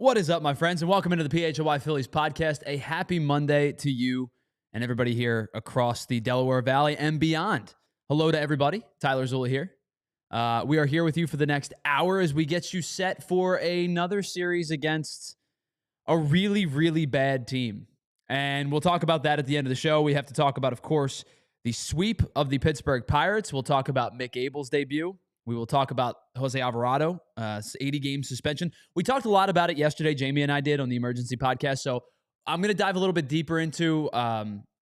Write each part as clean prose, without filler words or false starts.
What is up, my friends, and welcome into the PHLY Phillies podcast. A happy Monday to you and everybody here across the Delaware Valley and beyond. Hello to everybody. Tyler Zula here. We are here with you for the next hour as we get you set for another series against a really, really bad team. And we'll talk about that at the end of the show. We have to talk about, of course, the sweep of the Pittsburgh Pirates. We'll talk about Mick Abel's debut. We will talk about Jose Alvarado, 80-game suspension. We talked a lot about it yesterday, Jamie and I did, on the emergency podcast. So I'm going to dive a little bit deeper into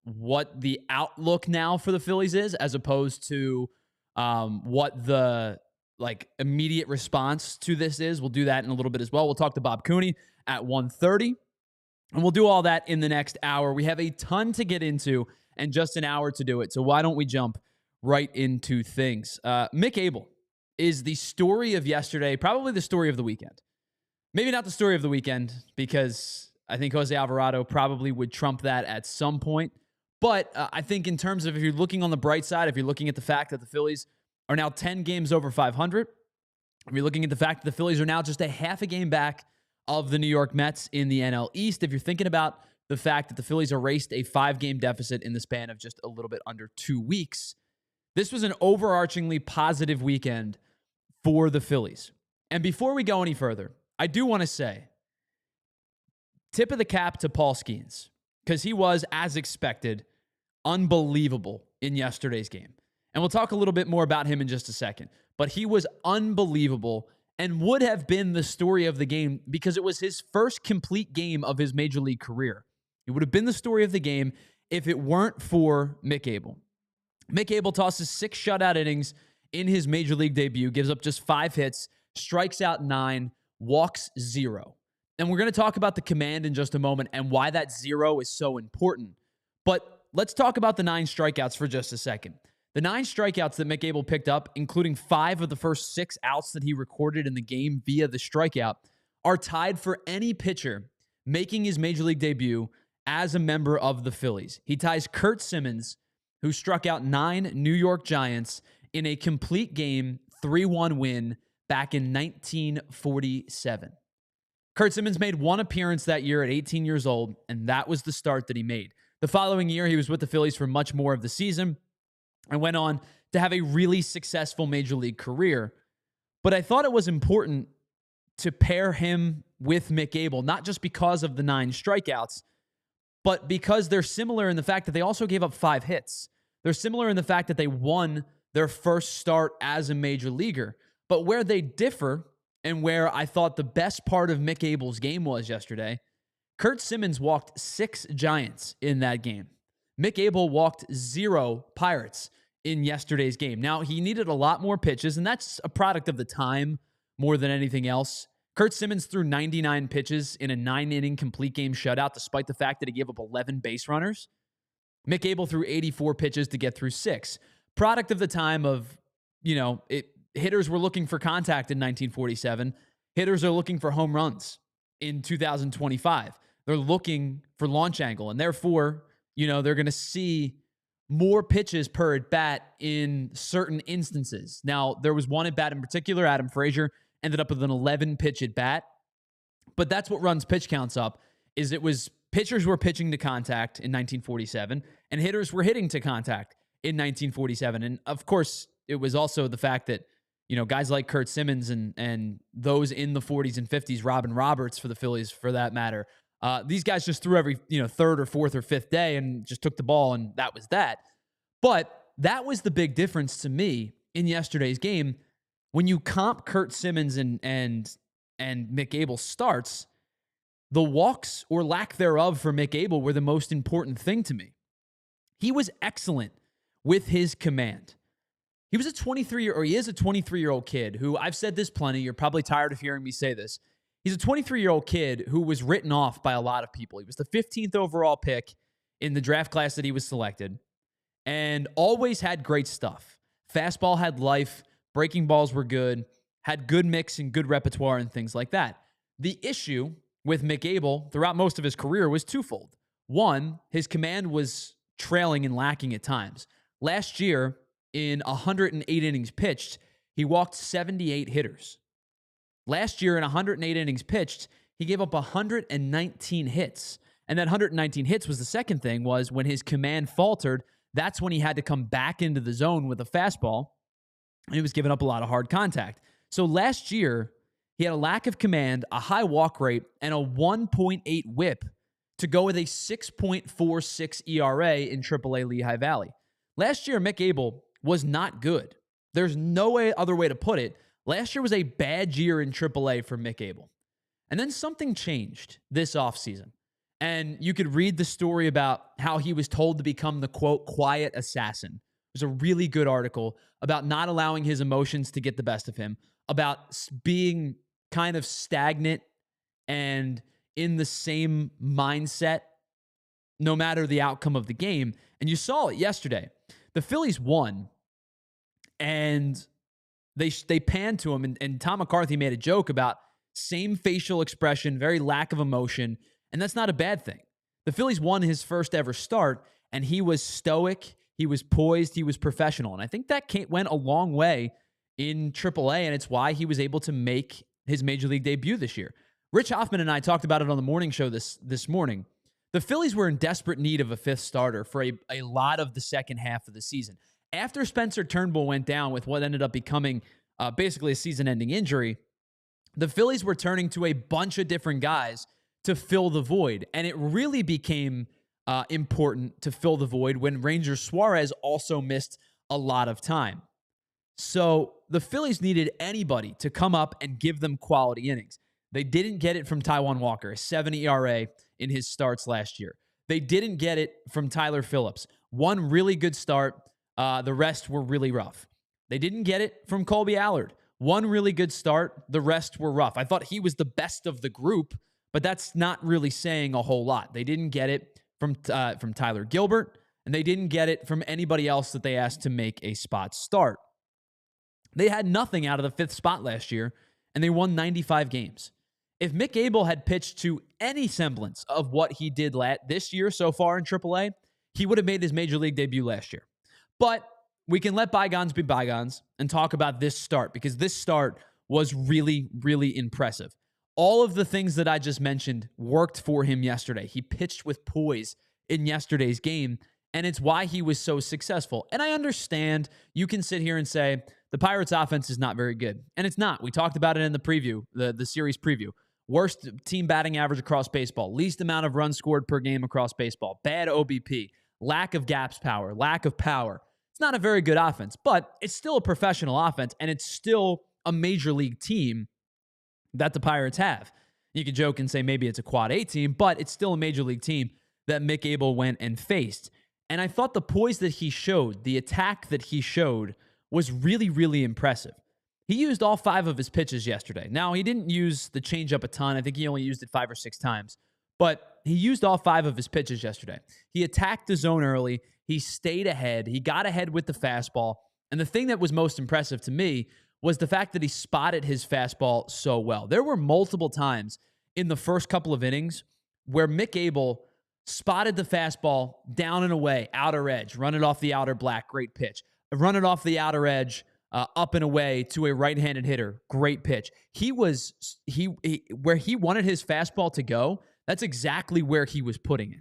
what the outlook now for the Phillies is, as opposed to what the immediate response to this is. We'll do that in a little bit as well. We'll talk to Bob Cooney at 1:30, and we'll do all that in the next hour. We have a ton to get into and just an hour to do it. So why don't we jump right into things? Mick Abel is the story of yesterday, probably the story of the weekend. Maybe not the story of the weekend, because I think Jose Alvarado probably would trump that at some point. But I think in terms of, if you're looking on the bright side, if you're looking at the fact that the Phillies are now 10 games over 500, if you're looking at the fact that the Phillies are now just a half a game back of the New York Mets in the NL East, if you're thinking about the fact that the Phillies erased a 5-game deficit in the span of just a little bit under 2 weeks, this was an overarchingly positive weekend for the Phillies. And before we go any further, I do want to say, tip of the cap to Paul Skenes, because he was, as expected, unbelievable in yesterday's game. And we'll talk a little bit more about him in just a second. But he was unbelievable and would have been the story of the game because it was his first complete game of his major league career. It would have been the story of the game if it weren't for Mick Abel. Mick Abel tosses 6 shutout innings in his major league debut, gives up just 5 hits, strikes out 9, walks 0. And we're going to talk about the command in just a moment and why that 0 is so important. But let's talk about the 9 strikeouts for just a second. The 9 strikeouts that Mick Abel picked up, including 5 of the first 6 outs that he recorded in the game via the strikeout, are tied for any pitcher making his major league debut as a member of the Phillies. He ties Curt Simmons, who struck out 9 New York Giants in a complete game 3-1 win back in 1947. Curt Simmons made 1 appearance that year at 18 years old, and that was the start that he made. The following year, he was with the Phillies for much more of the season and went on to have a really successful major league career. But I thought it was important to pair him with Mick Abel, not just because of the 9 strikeouts, but because they're similar in the fact that they also gave up 5 hits. They're similar in the fact that they won their first start as a major leaguer. But where they differ, and where I thought the best part of Mick Abel's game was yesterday, Curt Simmons walked 6 Giants in that game. Mick Abel walked 0 Pirates in yesterday's game. Now, he needed a lot more pitches, and that's a product of the time more than anything else. Curt Simmons threw 99 pitches in a 9-inning complete game shutout, despite the fact that he gave up 11 base runners. Mick Abel threw 84 pitches to get through 6. Product of the time of, hitters were looking for contact in 1947. Hitters are looking for home runs in 2025. They're looking for launch angle, and therefore, they're going to see more pitches per at bat in certain instances. Now, there was one at bat in particular, Adam Frazier ended up with an 11-pitch at bat, but that's what runs pitch counts up, is it was pitchers were pitching to contact in 1947, and hitters were hitting to contact in 1947. And of course, it was also the fact that, guys like Curt Simmons and those in the 40s and 50s, Robin Roberts for the Phillies for that matter, these guys just threw every, 3rd or 4th or 5th day and just took the ball, and that was that. But that was the big difference to me in yesterday's game. When you comp Curt Simmons and Mick Abel starts, the walks or lack thereof for Mick Abel were the most important thing to me. He was excellent with his command. He is a 23-year-old kid who, I've said this plenty, you're probably tired of hearing me say this. He's a 23-year-old kid who was written off by a lot of people. He was the 15th overall pick in the draft class that he was selected and always had great stuff. Fastball had life, breaking balls were good, had good mix and good repertoire and things like that. The issue with Mick Abel throughout most of his career was twofold. One, his command was trailing and lacking at times. Last year, in 108 innings pitched, he walked 78 hitters. Last year, in 108 innings pitched, he gave up 119 hits. And that 119 hits was the second thing, was when his command faltered, that's when he had to come back into the zone with a fastball, and he was giving up a lot of hard contact. So last year, he had a lack of command, a high walk rate, and a 1.8 whip to go with a 6.46 ERA in AAA Lehigh Valley. Last year, Mick Abel was not good. There's no other way to put it. Last year was a bad year in AAA for Mick Abel. And then something changed this offseason. And you could read the story about how he was told to become the, quote, quiet assassin. It was a really good article about not allowing his emotions to get the best of him, about being kind of stagnant and in the same mindset no matter the outcome of the game. And you saw it yesterday. The Phillies won, and they panned to him, and Tom McCarthy made a joke about same facial expression, very lack of emotion, and that's not a bad thing. The Phillies won his first ever start, and he was stoic, he was poised, he was professional, and I think that went a long way in AAA, and it's why he was able to make his Major League debut this year. Rich Hoffman and I talked about it on the morning show this morning. The Phillies were in desperate need of a fifth starter for a lot of the second half of the season. After Spencer Turnbull went down with what ended up becoming basically a season-ending injury, the Phillies were turning to a bunch of different guys to fill the void. And it really became important to fill the void when Ranger Suarez also missed a lot of time. So the Phillies needed anybody to come up and give them quality innings. They didn't get it from Taijuan Walker, a 7 ERA in his starts last year. They didn't get it from Tyler Phillips. One really good start. The rest were really rough. They didn't get it from Colby Allard. One really good start. The rest were rough. I thought he was the best of the group, but that's not really saying a whole lot. They didn't get it from Tyler Gilbert, and they didn't get it from anybody else that they asked to make a spot start. They had nothing out of the fifth spot last year, and they won 95 games. If Mick Abel had pitched to any semblance of what he did this year so far in AAA, he would have made his Major League debut last year. But we can let bygones be bygones and talk about this start, because this start was really, really impressive. All of the things that I just mentioned worked for him yesterday. He pitched with poise in yesterday's game, and it's why he was so successful. And I understand you can sit here and say the Pirates offense is not very good, and it's not. We talked about it in the preview, the series preview. Worst team batting average across baseball, least amount of runs scored per game across baseball, bad OBP, lack of gaps power, lack of power. It's not a very good offense, but it's still a professional offense, and it's still a major league team that the Pirates have. You could joke and say maybe it's a quad A team, but it's still a major league team that Mick Abel went and faced. And I thought the poise that he showed, the attack that he showed, was really, really impressive. He used all 5 of his pitches yesterday. Now, he didn't use the changeup a ton. I think he only used it 5 or 6 times. But he used all 5 of his pitches yesterday. He attacked the zone early. He stayed ahead. He got ahead with the fastball. And the thing that was most impressive to me was the fact that he spotted his fastball so well. There were multiple times in the first couple of innings where Mick Abel spotted the fastball down and away, outer edge, run it off the outer black, great pitch. Run it off the outer edge, up and away to a right-handed hitter, great pitch. Where he wanted his fastball to go, that's exactly where he was putting it.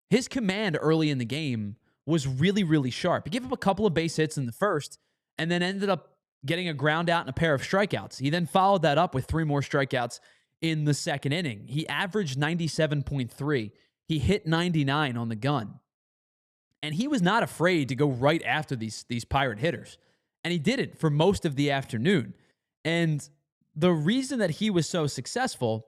His command early in the game was really, really sharp. He gave up a couple of base hits in the first and then ended up getting a ground out and a pair of strikeouts. He then followed that up with 3 more strikeouts in the second inning. He averaged 97.3. He hit 99 on the gun. And he was not afraid to go right after these Pirate hitters. And he did it for most of the afternoon. And the reason that he was so successful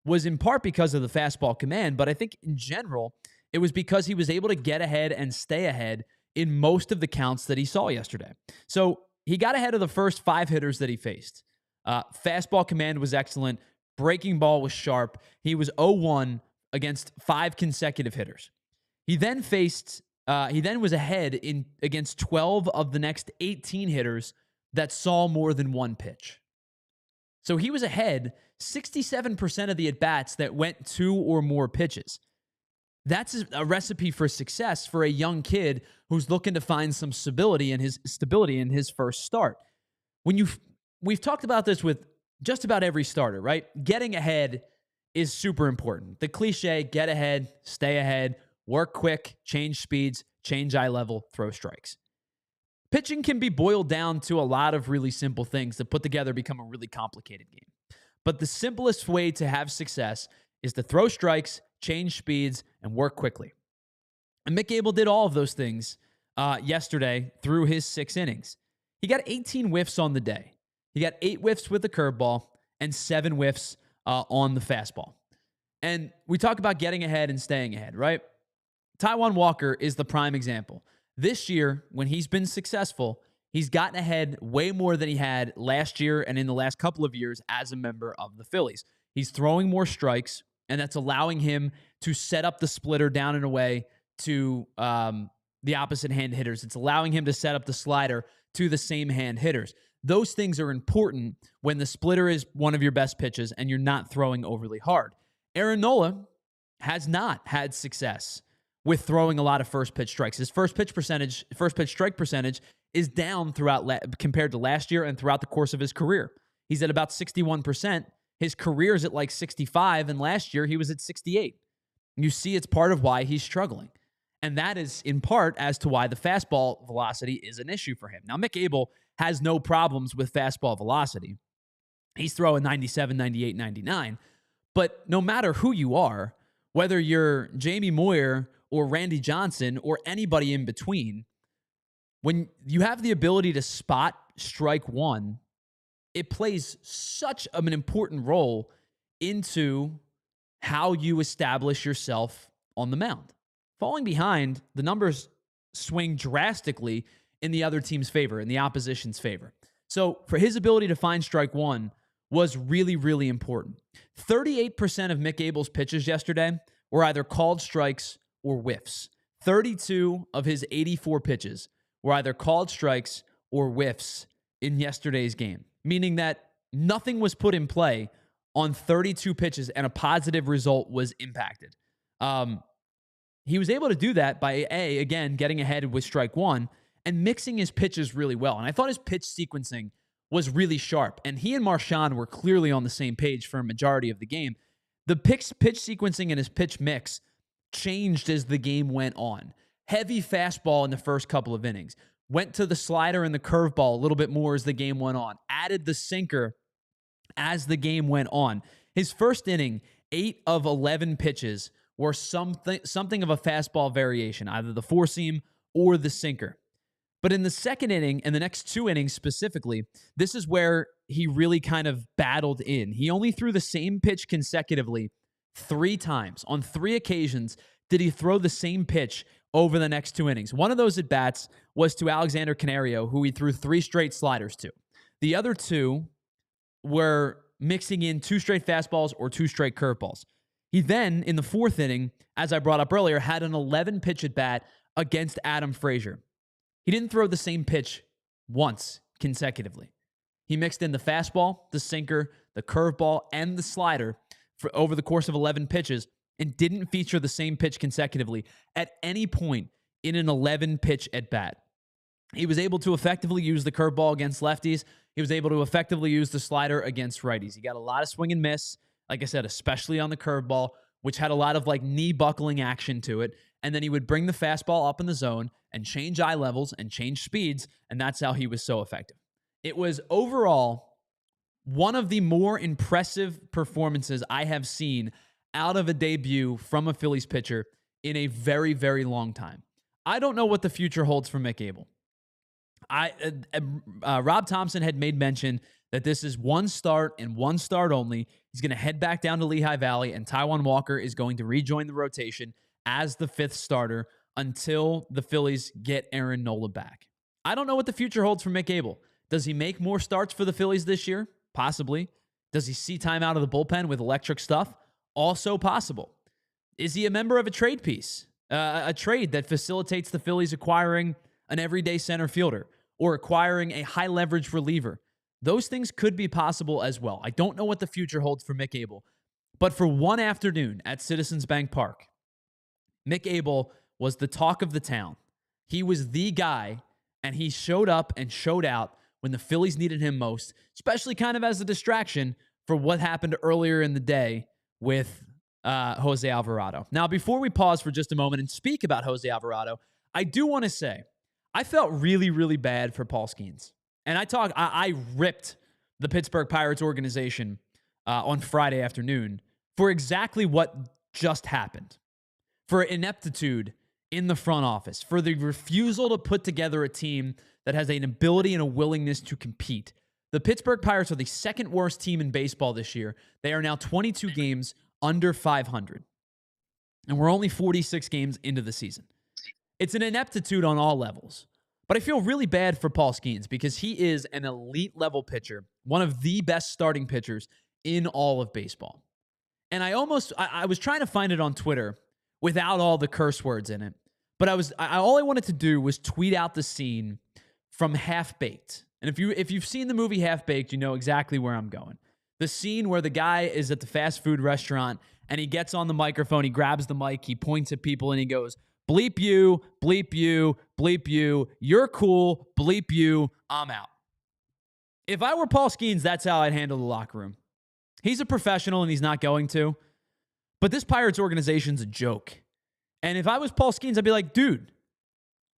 was in part because of the fastball command, but I think in general, it was because he was able to get ahead and stay ahead in most of the counts that he saw yesterday. So he got ahead of the first 5 hitters that he faced. Fastball command was excellent. Breaking ball was sharp. He was 0-1 against 5 consecutive hitters. He then was ahead against 12 of the next 18 hitters that saw more than one pitch. So he was ahead 67% of the at-bats that went 2 or more pitches. That's a recipe for success for a young kid who's looking to find some stability in his first start. We've talked about this with just about every starter, right? Getting ahead is super important. The cliche, get ahead, stay ahead, work quick, change speeds, change eye level, throw strikes. Pitching can be boiled down to a lot of really simple things that put together become a really complicated game. But the simplest way to have success is to throw strikes, change speeds, and work quickly. And Mick Abel did all of those things yesterday through his 6 innings. He got 18 whiffs on the day. He got 8 whiffs with the curveball and 7 whiffs on the fastball. And we talk about getting ahead and staying ahead, right? Taijuan Walker is the prime example. This year, when he's been successful, he's gotten ahead way more than he had last year and in the last couple of years as a member of the Phillies. He's throwing more strikes, and that's allowing him to set up the splitter down and away to the opposite hand hitters. It's allowing him to set up the slider to the same hand hitters. Those things are important when the splitter is one of your best pitches and you're not throwing overly hard. Aaron Nola has not had success with throwing a lot of first pitch strikes. His first pitch strike percentage is down compared to last year and throughout the course of his career. He's at about 61%. His career is at like 65, and last year he was at 68. You see, it's part of why he's struggling. And that is in part as to why the fastball velocity is an issue for him. Now, Mick Abel has no problems with fastball velocity. He's throwing 97, 98, 99. But no matter who you are, whether you're Jamie Moyer or Randy Johnson or anybody in between, when you have the ability to spot strike one, it plays such an important role into how you establish yourself on the mound. Falling behind, the numbers swing drastically in the other team's favor, in the opposition's favor. So for his ability to find strike one was really, really important. 38% of Mick Abel's pitches yesterday were either called strikes or whiffs. 32 of his 84 pitches were either called strikes or whiffs in yesterday's game, meaning that nothing was put in play on 32 pitches and a positive result was impacted. He was able to do that by, again, getting ahead with strike one and mixing his pitches really well. And I thought his pitch sequencing was really sharp. And he and Marchand were clearly on the same page for a majority of the game. The pitch sequencing and his pitch mix changed as the game went on. Heavy fastball in the first couple of innings. Went to the slider and the curveball a little bit more as the game went on. Added the sinker as the game went on. His first inning, 8 of 11 pitches were something of a fastball variation, either the four seam or the sinker. But in the second inning and the next 2 innings specifically, this is where he really kind of battled in. He only threw the same pitch consecutively 3 times. On 3 occasions did he throw the same pitch over the next 2 innings. One of those at-bats was to Alexander Canario, who he threw 3 straight sliders to. The other 2 were mixing in 2 straight fastballs or 2 straight curveballs. He then, in the 4th inning, as I brought up earlier, had an 11-pitch at-bat against Adam Frazier. He didn't throw the same pitch once consecutively. He mixed in the fastball, the sinker, the curveball, and the slider over the course of 11 pitches and didn't feature the same pitch consecutively at any point in an 11-pitch at-bat. He was able to effectively use the curveball against lefties. He was able to effectively use the slider against righties. He got a lot of swing and miss, like I said, especially on the curveball, which had a lot of knee buckling action to it. And then he would bring the fastball up in the zone and change eye levels and change speeds, and that's how he was so effective. It was overall one of the more impressive performances I have seen out of a debut from a Phillies pitcher in a very, very long time. I don't know what the future holds for Mick Abel. Rob Thompson had made mention that this is 1 start and 1 start only. He's going to head back down to Lehigh Valley, and Taijuan Walker is going to rejoin the rotation as the 5th starter until the Phillies get Aaron Nola back. I don't know what the future holds for Mick Abel. Does he make more starts for the Phillies this year? Possibly. Does he see time out of the bullpen with electric stuff? Also possible. Is he a member of a trade piece? A trade that facilitates the Phillies acquiring an everyday center fielder or acquiring a high-leverage reliever? Those things could be possible as well. I don't know what the future holds for Mick Abel. But for one afternoon at Citizens Bank Park, Mick Abel was the talk of the town. He was the guy, and he showed up and showed out when the Phillies needed him most, especially kind of as a distraction for what happened earlier in the day with Jose Alvarado. Now, before we pause for just a moment and speak about Jose Alvarado, I do want to say I felt really, really bad for Paul Skenes. And I ripped the Pittsburgh Pirates organization on Friday afternoon for exactly what just happened. For ineptitude in the front office, for the refusal to put together a team that has an ability and a willingness to compete. The Pittsburgh Pirates are the second worst team in baseball this year. They are now 22 games under 500. And we're only 46 games into the season. It's an ineptitude on all levels. But I feel really bad for Paul Skenes because he is an elite level pitcher, one of the best starting pitchers in all of baseball. And I was trying to find it on Twitter without all the curse words in it. But all I wanted to do was tweet out the scene from Half Baked. And if you've seen the movie Half Baked, you know exactly where I'm going. The scene where the guy is at the fast food restaurant and he gets on the microphone, he grabs the mic, he points at people and he goes, bleep you, bleep you, bleep you, you're cool, bleep you, I'm out. If I were Paul Skenes, that's how I'd handle the locker room. He's a professional and he's not going to. But this Pirates organization's a joke. And if I was Paul Skenes, I'd be like, dude,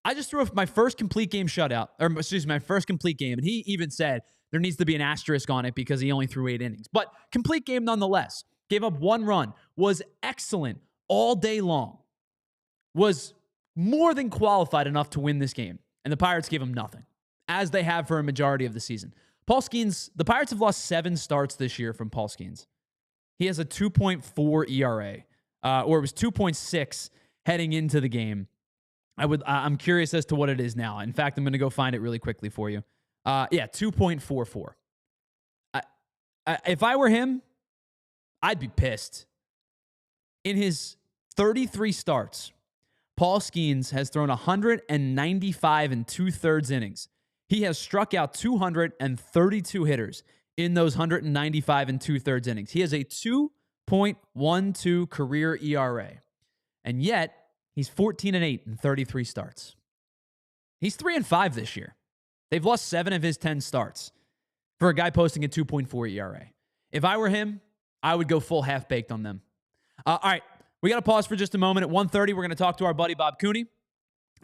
I just threw my first complete game shutout, my first complete game. And he even said there needs to be an asterisk on it because he only threw 8 innings. But complete game nonetheless. Gave up 1 run. Was excellent all day long. Was more than qualified enough to win this game. And the Pirates gave him nothing, as they have for a majority of the season. Paul Skenes, the Pirates have lost 7 starts this year from Paul Skenes. He has a 2.4 ERA, or it was 2.6 heading into the game. I'm curious as to what it is now. In fact, I'm going to go find it really quickly for you. 2.44. If I were him, I'd be pissed. In his 33 starts, Paul Skenes has thrown 195 and 2/3 innings. He has struck out 232 hitters in those 195 and 2/3 innings. He has a 2.12 career ERA. And yet, he's 14-8 in 33 starts. He's 3-5 this year. They've lost 7 of his 10 starts for a guy posting a 2.4 ERA. If I were him, I would go full half-baked on them. All right, we got to pause for just a moment. At 1:30, we're going to talk to our buddy Bob Cooney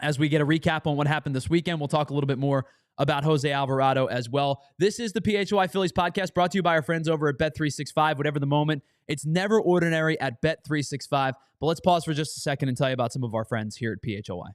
as we get a recap on what happened this weekend. We'll talk a little bit more about Jose Alvarado as well. This is the PHLY Phillies podcast brought to you by our friends over at Bet365. Whatever the moment, it's never ordinary at Bet365. But let's pause for just a second and tell you about some of our friends here at PHLY.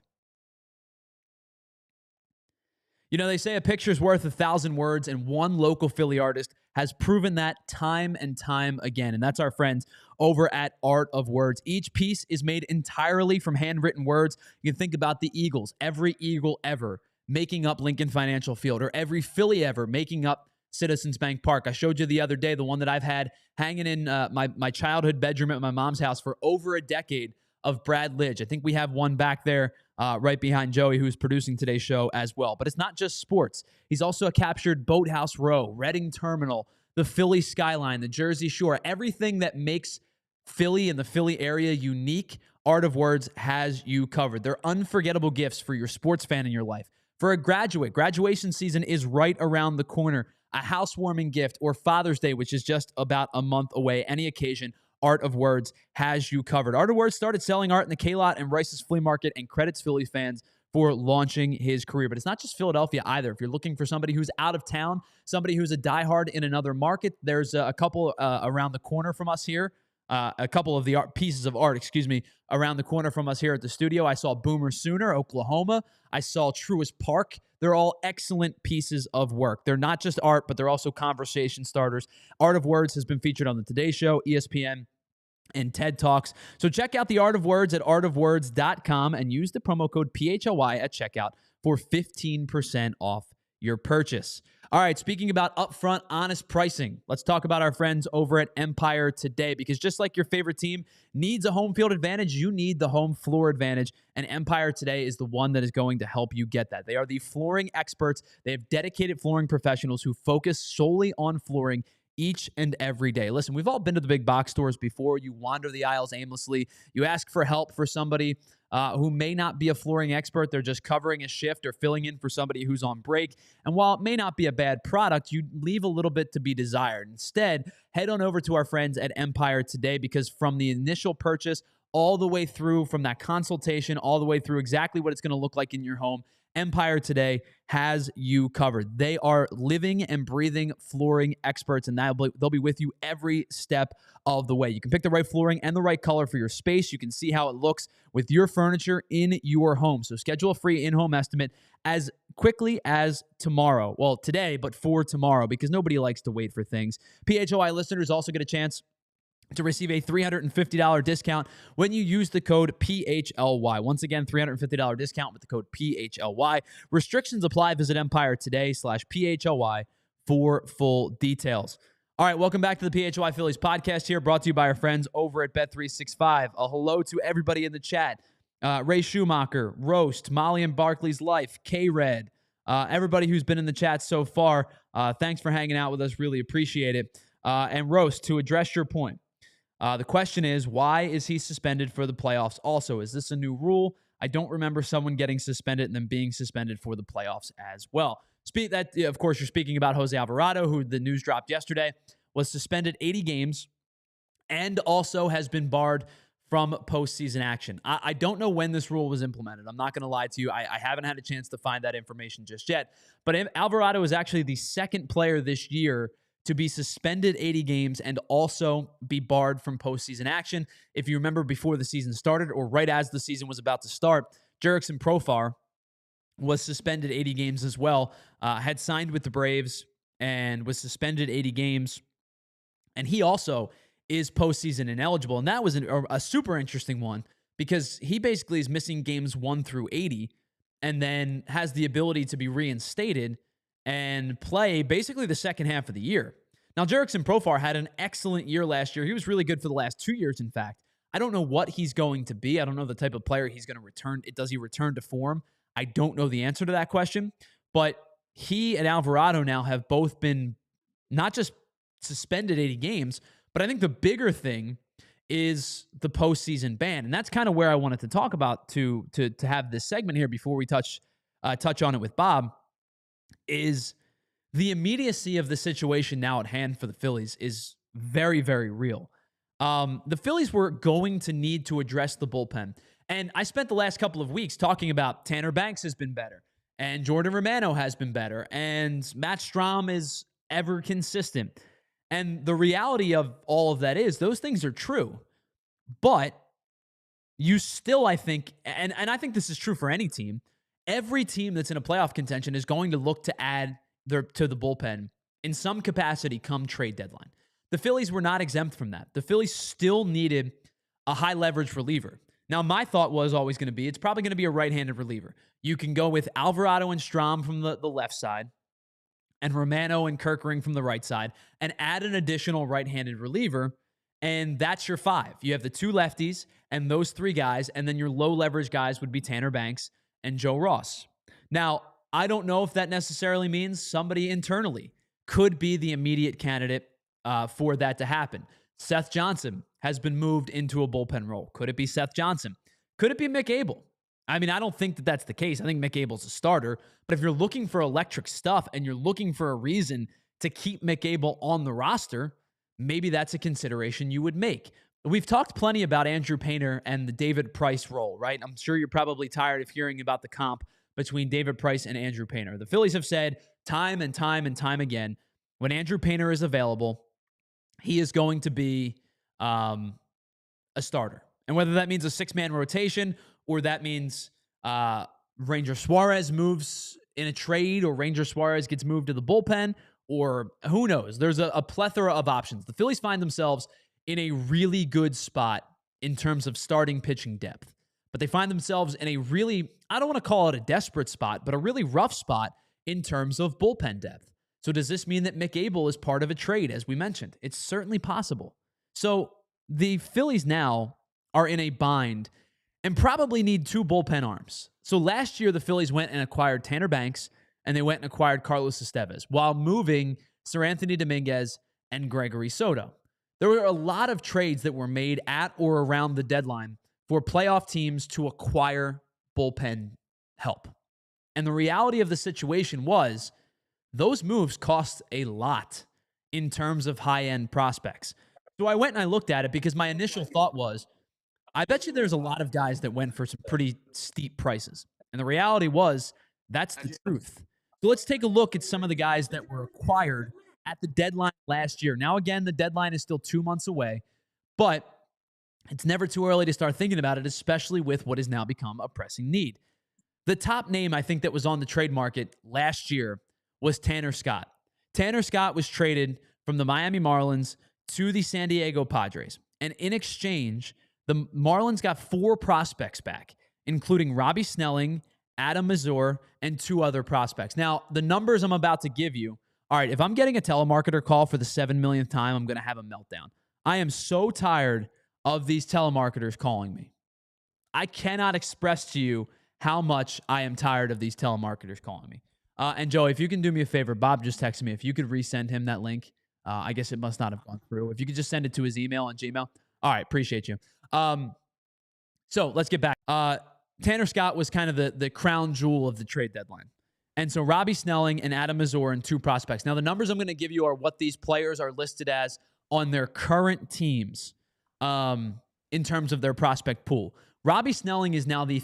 You know, they say a picture's worth 1,000 words, and one local Philly artist has proven that time and time again, and that's our friends over at Art of Words. Each piece is made entirely from handwritten words. You can think about the Eagles, every Eagle ever making up Lincoln Financial Field, or every Philly ever making up Citizens Bank Park. I showed you the other day the one that I've had hanging in my childhood bedroom at my mom's house for over a decade of Brad Lidge. I think we have one back there right behind Joey, who's producing today's show as well. But it's not just sports. He's also captured Boathouse Row, Reading Terminal, the Philly skyline, the Jersey Shore, everything that makes Philly and the Philly area unique. Art of Words has you covered. They're unforgettable gifts for your sports fan in your life. For a graduate, graduation season is right around the corner. A housewarming gift, or Father's Day, which is just about a month away. Any occasion, Art of Words has you covered. Art of Words started selling art in the K-Lot and Rice's Flea Market and credits Philly fans for launching his career. But it's not just Philadelphia either. If you're looking for somebody who's out of town, somebody who's a diehard in another market, there's a couple around the corner from us here. A couple of the pieces of art, around the corner from us here at the studio. I saw Boomer Sooner, Oklahoma. I saw Truist Park. They're all excellent pieces of work. They're not just art, but they're also conversation starters. Art of Words has been featured on the Today Show, ESPN, and TED Talks. So check out The Art of Words at artofwords.com and use the promo code PHLY at checkout for 15% off your purchase. All right, speaking about upfront, honest pricing, let's talk about our friends over at Empire Today, because just like your favorite team needs a home field advantage, you need the home floor advantage, and Empire Today is the one that is going to help you get that. They are the flooring experts. They have dedicated flooring professionals who focus solely on flooring each and every day. Listen, we've all been to the big box stores before. You wander the aisles aimlessly. You ask for help for somebody who may not be a flooring expert. They're just covering a shift or filling in for somebody who's on break. And while it may not be a bad product, you leave a little bit to be desired. Instead, head on over to our friends at Empire Today, because from the initial purchase all the way through, from that consultation all the way through exactly what it's going to look like in your home, Empire Today has you covered. They are living and breathing flooring experts, and they'll be with you every step of the way. You can pick the right flooring and the right color for your space. You can see how it looks with your furniture in your home. So schedule a free in-home estimate as quickly as tomorrow. Well, today, but for tomorrow, because nobody likes to wait for things. PHLY listeners also get a chance to receive a $350 discount when you use the code PHLY. Once again, $350 discount with the code PHLY. Restrictions apply. Visit Empire Today/PHLY for full details. All right, welcome back to the PHLY Phillies podcast here, brought to you by our friends over at Bet365. A hello to everybody in the chat. Ray Schumacher, Roast, Molly and Barkley's Life, K-Red, everybody who's been in the chat so far, thanks for hanging out with us. Really appreciate it. And Roast, to address your point, the question is, why is he suspended for the playoffs? Also, is this a new rule? I don't remember someone getting suspended and then being suspended for the playoffs as well. Of course, you're speaking about Jose Alvarado, who the news dropped yesterday, was suspended 80 games and also has been barred from postseason action. I don't know when this rule was implemented. I'm not going to lie to you. I haven't had a chance to find that information just yet. But Alvarado is actually the second player this year to be suspended 80 games and also be barred from postseason action. If you remember, before the season started, or right as the season was about to start, Jurickson Profar was suspended 80 games as well, had signed with the Braves and was suspended 80 games. And he also is postseason ineligible. And that was a super interesting one, because he basically is missing games 1 through 80 and then has the ability to be reinstated and play basically the second half of the year. Now, Jurickson Profar had an excellent year last year. He was really good for the last 2 years, in fact. I don't know what he's going to be. I don't know the type of player he's going to return. Does he return to form? I don't know the answer to that question. But he and Alvarado now have both been not just suspended 80 games, but I think the bigger thing is the postseason ban. And that's kind of where I wanted to talk about to have this segment here before we touch on it with Bob. Is the immediacy of the situation now at hand for the Phillies is very, very real. The Phillies were going to need to address the bullpen. And I spent the last couple of weeks talking about Tanner Banks has been better, and Jordan Romano has been better, and Matt Strahm is ever consistent. And the reality of all of that is those things are true. But you still, I think, and I think this is true for any team, every team that's in a playoff contention is going to look to add to the bullpen in some capacity come trade deadline. The Phillies were not exempt from that. The Phillies still needed a high leverage reliever. Now, my thought was always going to be, it's probably going to be a right-handed reliever. You can go with Alvarado and Strahm from the left side and Romano and Kerkering from the right side and add an additional right-handed reliever, and that's your 5. You have the 2 lefties and those 3 guys, and then your low leverage guys would be Tanner Banks and Joe Ross. Now, I don't know if that necessarily means somebody internally could be the immediate candidate for that to happen. Seth Johnson has been moved into a bullpen role. Could it be Seth Johnson? Could it be Mick Abel? I mean, I don't think that that's the case. I think Mick Abel's a starter. But if you're looking for electric stuff and you're looking for a reason to keep Mick Abel on the roster, maybe that's a consideration you would make. We've talked plenty about Andrew Painter and the David Price role, right? I'm sure you're probably tired of hearing about the comp between David Price and Andrew Painter. The Phillies have said time and time and time again, when Andrew Painter is available, he is going to be a starter. And whether that means a 6-man rotation or that means Ranger Suarez moves in a trade or Ranger Suarez gets moved to the bullpen, or who knows? There's a plethora of options. The Phillies find themselves in a really good spot in terms of starting pitching depth. But they find themselves in a really, I don't want to call it a desperate spot, but a really rough spot in terms of bullpen depth. So does this mean that Mick Abel is part of a trade, as we mentioned? It's certainly possible. So the Phillies now are in a bind and probably need 2 bullpen arms. So last year, the Phillies went and acquired Tanner Banks, and they went and acquired Carlos Estevez while moving Sir Anthony Dominguez and Gregory Soto. There were a lot of trades that were made at or around the deadline for playoff teams to acquire bullpen help. And the reality of the situation was those moves cost a lot in terms of high-end prospects. So I went and I looked at it because my initial thought was, I bet you there's a lot of guys that went for some pretty steep prices. And the reality was, that's the truth. So let's take a look at some of the guys that were acquired at the deadline last year. Now, again, the deadline is still 2 months away, but it's never too early to start thinking about it, especially with what has now become a pressing need. The top name I think that was on the trade market last year was Tanner Scott. Tanner Scott was traded from the Miami Marlins to the San Diego Padres. And in exchange, the Marlins got 4 prospects back, including Robbie Snelling, Adam Mazur, and 2 other prospects. Now, the numbers I'm about to give you, all right, if I'm getting a telemarketer call for the 7 millionth time, I'm going to have a meltdown. I am so tired of these telemarketers calling me. I cannot express to you how much I am tired of these telemarketers calling me. And Joe, if you can do me a favor, Bob just texted me. If you could resend him that link, I guess it must not have gone through. If you could just send it to his email on Gmail. All right, appreciate you. So let's get back. Tanner Scott was kind of the crown jewel of the trade deadline. And so Robbie Snelling and Adam Mazur and 2 prospects. Now, the numbers I'm going to give you are what these players are listed as on their current teams in terms of their prospect pool. Robbie Snelling is now the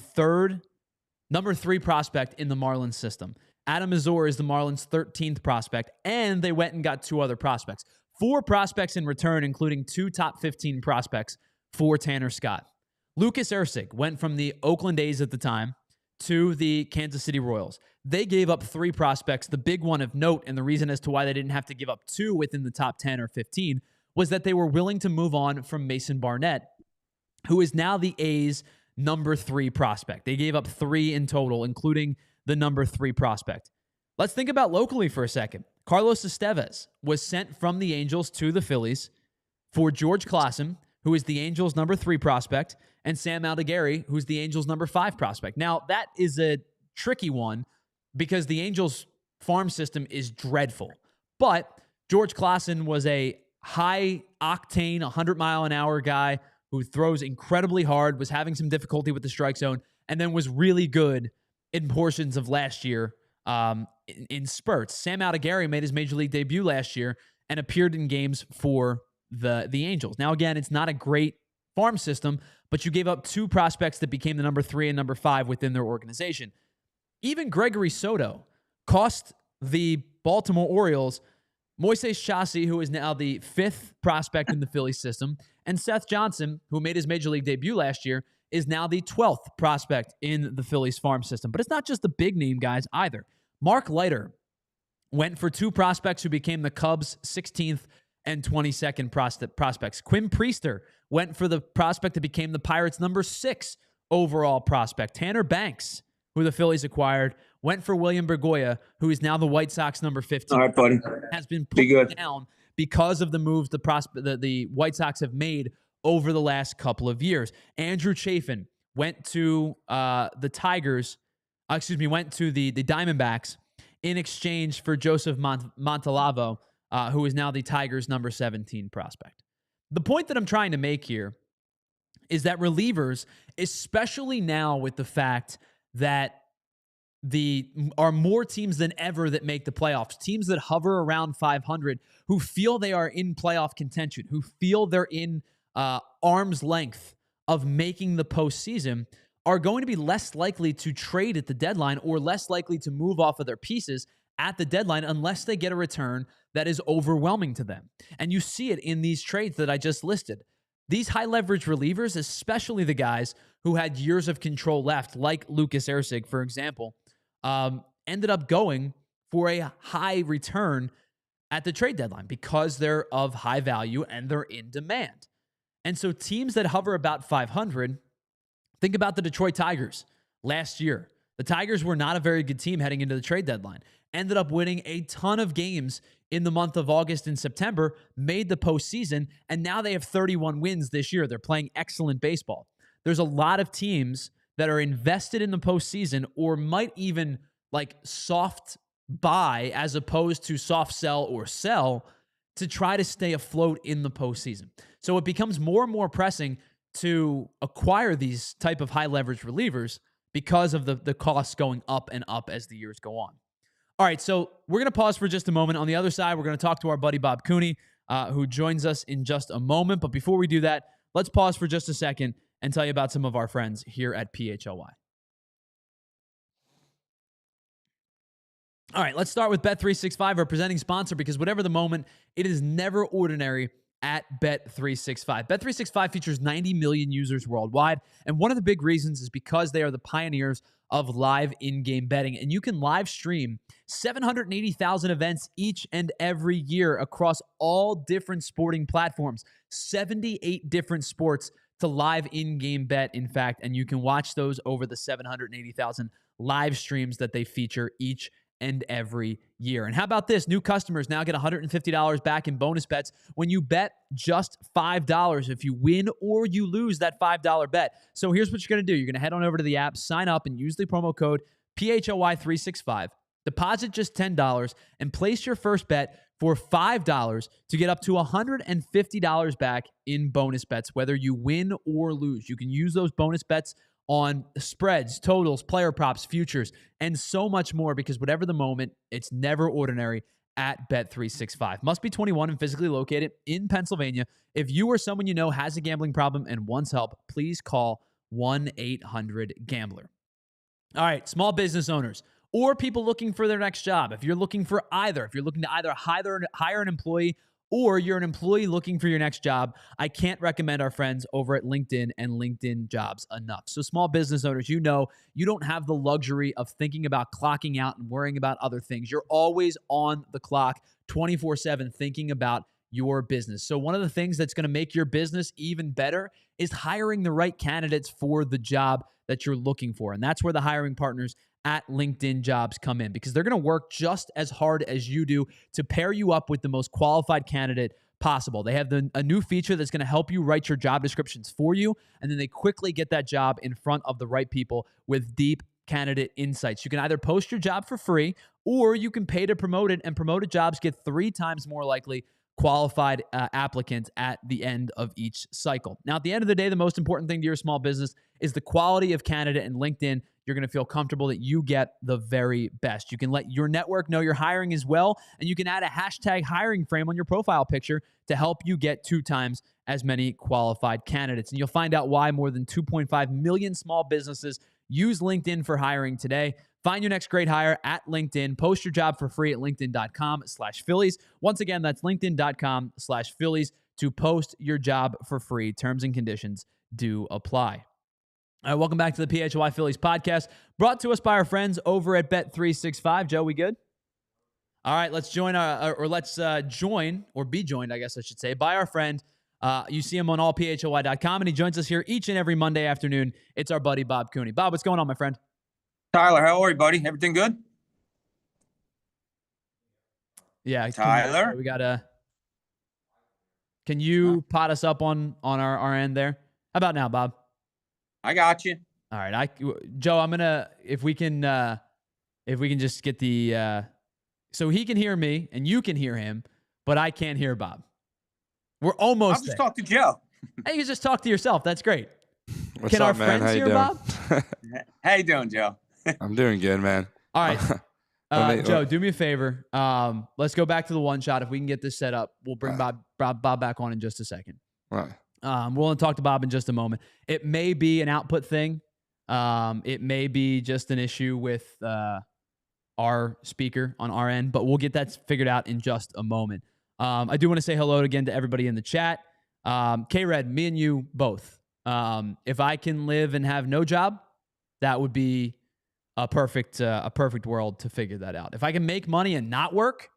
number 3 prospect in the Marlins system. Adam Mazur is the Marlins' 13th prospect, and they went and got 2 other prospects. 4 prospects in return, including 2 top 15 prospects for Tanner Scott. Lucas Erceg went from the Oakland A's at the time to the Kansas City Royals. They gave up 3 prospects. The big one of note, and the reason as to why they didn't have to give up 2 within the top 10 or 15, was that they were willing to move on from Mason Barnett, who is now the A's number 3 prospect. They gave up 3 in total, including the number 3 prospect. Let's think about locally for a second. Carlos Estevez was sent from the Angels to the Phillies for George Klassen, who is the Angels' number 3 prospect, and Sam Aldegheri, who's the Angels' number 5 prospect. Now, that is a tricky one because the Angels' farm system is dreadful. But George Klassen was a high-octane, 100-mile-an-hour guy who throws incredibly hard, was having some difficulty with the strike zone, and then was really good in portions of last year in spurts. Sam Aldegheri made his major league debut last year and appeared in games for the Angels. Now, again, it's not a great farm system, but you gave up 2 prospects that became the number 3 and number 5 within their organization. Even Gregory Soto cost the Baltimore Orioles Moises Chassis, who is now the 5th prospect in the Phillies system, and Seth Johnson, who made his major league debut last year, is now the 12th prospect in the Phillies farm system. But it's not just the big name guys either. Mark Leiter went for 2 prospects who became the Cubs' 16th and 22nd prospects. Quinn Priester went for the prospect that became the Pirates' number 6 overall prospect. Tanner Banks, who the Phillies acquired, went for William Bergoya, who is now the White Sox number 15. All right, buddy. Has been put down because of the moves the White Sox have made over the last couple of years. Andrew Chafin went to the Tigers, went to the Diamondbacks in exchange for Joseph Montalvo, who is now the Tigers' number 17 prospect. The point that I'm trying to make here is that relievers, especially now with the fact that are more teams than ever that make the playoffs, teams that hover around 500, who feel they are in playoff contention, who feel they're in arm's length of making the postseason, are going to be less likely to trade at the deadline or less likely to move off of their pieces at the deadline unless they get a return that is overwhelming to them. And you see it in these trades that I just listed. These high-leverage relievers, especially the guys who had years of control left, like Lucas Erceg, for example, ended up going for a high return at the trade deadline because they're of high value and they're in demand. And so teams that hover about 500, think about the Detroit Tigers last year. The Tigers were not a very good team heading into the trade deadline. Ended up winning a ton of games in the month of August and September, made the postseason, and now they have 31 wins this year. They're playing excellent baseball. There's a lot of teams that are invested in the postseason or might even like soft buy as opposed to soft sell or sell to try to stay afloat in the postseason. So it becomes more and more pressing to acquire these type of high leverage relievers because of the costs going up and up as the years go on. All right, so we're going to pause for just a moment. On the other side, we're going to talk to our buddy Bob Cooney, who joins us in just a moment. But before we do that, let's pause for just a second and tell you about some of our friends here at PHLY. All right, let's start with Bet365, our presenting sponsor, because whatever the moment, it is never ordinary at Bet365. Bet365 features 90 million users worldwide, and one of the big reasons is because they are the pioneers of live in-game betting, and you can live stream 780,000 events each and every year across all different sporting platforms, 78 different sports to live in-game bet, in fact, and you can watch those over the 780,000 live streams that they feature each and every year. And how about this? New customers now get $150 back in bonus bets when you bet just $5 if you win or you lose that $5 bet. So here's what you're going to do. You're going to head on over to the app, sign up, and use the promo code PHLY365. Deposit just $10 and place your first bet for $5 to get up to $150 back in bonus bets, whether you win or lose. You can use those bonus bets on spreads, totals, player props, futures, and so much more, because whatever the moment, it's never ordinary at Bet365. Must be 21 and physically located in Pennsylvania. If you or someone you know has a gambling problem and wants help, please call 1-800-GAMBLER. All right, small business owners or people looking for their next job. If you're looking to either hire an employee or you're an employee looking for your next job, I can't recommend our friends over at LinkedIn and LinkedIn Jobs enough. So small business owners, you know, you don't have the luxury of thinking about clocking out and worrying about other things. You're always on the clock 24/7 thinking about your business. So one of the things that's going to make your business even better is hiring the right candidates for the job that you're looking for. And that's where the hiring partners at LinkedIn Jobs come in, because they're going to work just as hard as you do to pair you up with the most qualified candidate possible. They have a new feature that's going to help you write your job descriptions for you, and then they quickly get that job in front of the right people with deep candidate insights. You can either post your job for free or you can pay to promote it, and promoted jobs get 3 times more likely qualified applicants at the end of each cycle. Now, at the end of the day, the most important thing to your small business is the quality of candidate, and LinkedIn, you're going to feel comfortable that you get the very best. You can let your network know you're hiring as well, and you can add a hashtag hiring frame on your profile picture to help you get 2 times as many qualified candidates. And you'll find out why more than 2.5 million small businesses use LinkedIn for hiring today. Find your next great hire at LinkedIn. Post your job for free at linkedin.com/Phillies. Once again, that's linkedin.com/Phillies to post your job for free. Terms and conditions do apply. All right, welcome back to the PHLY Phillies podcast, brought to us by our friends over at Bet365. Joe, we good? All right, let's join be joined, I guess I should say, by our friend. You see him on allphly.com, and he joins us here each and every Monday afternoon. It's our buddy, Bob Cooney. Bob, what's going on, my friend? Tyler, how are you, buddy? Everything good? Yeah, Tyler, can you pot us up on our end there? How about now, Bob? I got you. All right, Joe, I'm gonna if we can just get the so he can hear me and you can hear him, but I can't hear Bob. We're almost. I'll just talk to Joe. Hey, you just talk to yourself. That's great. What's can up, our man? friends hear Bob? How you doing, Joe? I'm doing good, man. All right. Joe, do me a favor. Let's go back to the one shot. If we can get this set up, we'll bring Bob back on in just a second. Right. We'll talk to Bob in just a moment. It may be an output thing. It may be just an issue with our speaker on our end, but we'll get that figured out in just a moment. I do want to say hello again to everybody in the chat. K-Red, me and you both. If I can live and have no job, that would be a perfect world to figure that out. If I can make money and not work,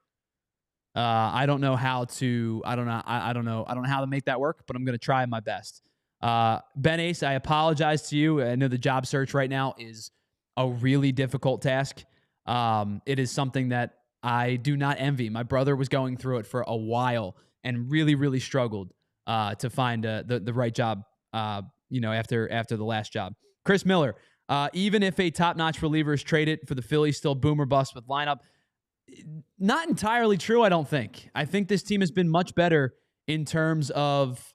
I don't know how to. I don't know. I don't know. I don't know how to make that work, but I'm going to try my best. Ben Ace, I apologize to you. I know the job search right now is a really difficult task. It is something that I do not envy. My brother was going through it for a while and really, really struggled to find the right job. After the last job. Chris Miller, even if a top-notch reliever is traded for the Phillies, still boom or bust with lineup. Not entirely true, I don't think. I think this team has been much better in terms of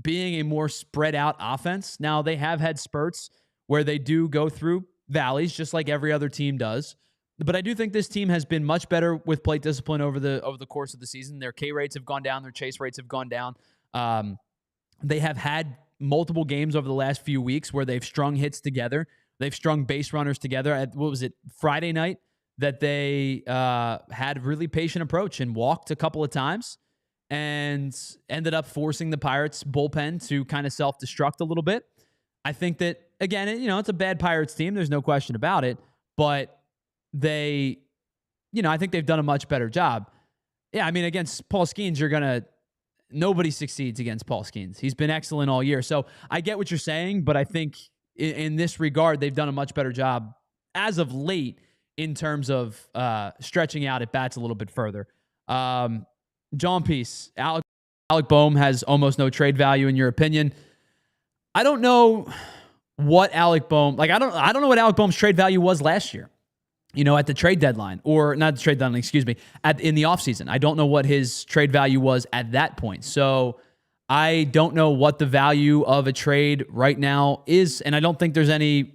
being a more spread out offense. Now, they have had spurts where they do go through valleys, just like every other team does. But I do think this team has been much better with plate discipline over the course of the season. Their K rates have gone down. Their chase rates have gone down. They have had multiple games over the last few weeks where they've strung hits together. They've strung base runners together. At, Friday night? That they had really patient approach and walked a couple of times and ended up forcing the Pirates bullpen to kind of self-destruct a little bit. I think that, again, it's a bad Pirates team. There's no question about it. But I think they've done a much better job. Yeah, I mean, against Paul Skenes, nobody succeeds against Paul Skenes. He's been excellent all year. So I get what you're saying, but I think in this regard, they've done a much better job as of late in terms of stretching out at bats a little bit further. John Peace, Alec Boehm has almost no trade value in your opinion. I don't know what Alec Boehm, I don't know what Alec Boehm's trade value was last year, at the trade deadline, or not the trade deadline, excuse me, in the offseason. I don't know what his trade value was at that point. So I don't know what the value of a trade right now is, and I don't think there's any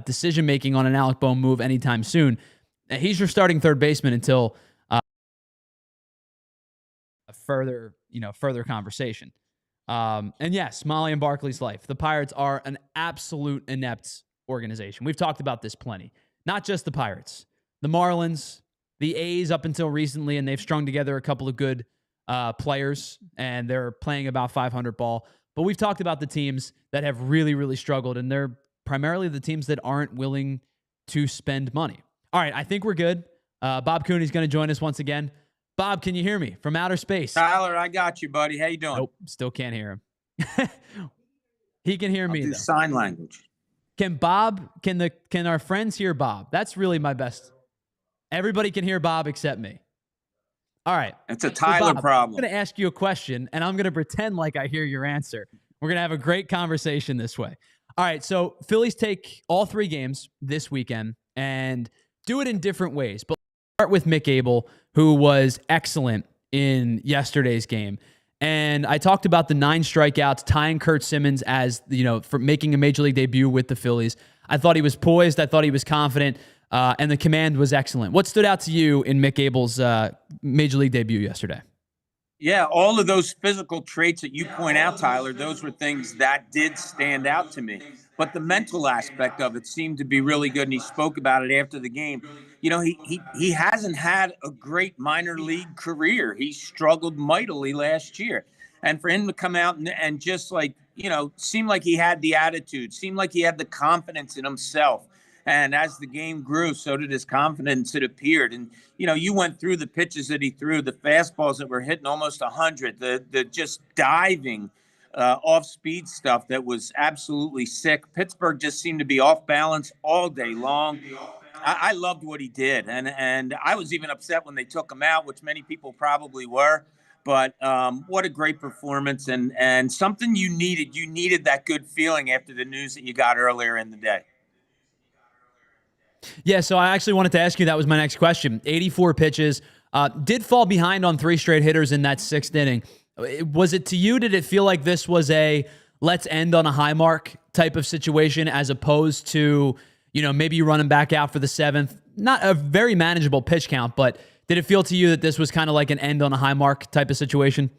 decision-making on an Alec Boehm move anytime soon. He's your starting third baseman until a further conversation. And yes, Molly and Barkley's life. The Pirates are an absolute inept organization. We've talked about this plenty. Not just the Pirates. The Marlins, the A's up until recently, and they've strung together a couple of good players, and they're playing about 500 ball. But we've talked about the teams that have really, really struggled, and they're primarily the teams that aren't willing to spend money. All right, I think we're good. Bob Cooney is going to join us once again. Bob, can you hear me from outer space? Tyler, I got you, buddy. How you doing? Nope, still can't hear him. He can hear me, do though. Sign language. Can our friends hear Bob? That's really my best. Everybody can hear Bob except me. All right. It's a Tyler problem. I'm going to ask you a question, and I'm going to pretend like I hear your answer. We're going to have a great conversation this way. All right, so Phillies take all 3 games this weekend and do it in different ways. But let's start with Mick Abel, who was excellent in yesterday's game. And I talked about the 9 strikeouts, tying Kurt Simmons as, for making a major league debut with the Phillies. I thought he was poised. I thought he was confident. And the command was excellent. What stood out to you in Mick Abel's major league debut yesterday? Yeah, all of those physical traits that you point out, Tyler, those were things that did stand out to me. But the mental aspect of it seemed to be really good, and he spoke about it after the game. He hasn't had a great minor league career. He struggled mightily last year. And for him to come out and just seemed like he had the attitude, seemed like he had the confidence in himself. And as the game grew, so did his confidence, it appeared. And, you went through the pitches that he threw, the fastballs that were hitting almost 100, the just diving off-speed stuff that was absolutely sick. Pittsburgh just seemed to be off balance all day long. I loved what he did. And I was even upset when they took him out, which many people probably were. But what a great performance and something you needed. You needed that good feeling after the news that you got earlier in the day. Yeah, so I actually wanted to ask you, that was my next question. 84 pitches, did fall behind on 3 straight hitters in that 6th inning. Was it to you, did it feel like this was a let's end on a high mark type of situation as opposed to, maybe you run him back out for the 7th? Not a very manageable pitch count, but did it feel to you that this was kind of like an end on a high mark type of situation?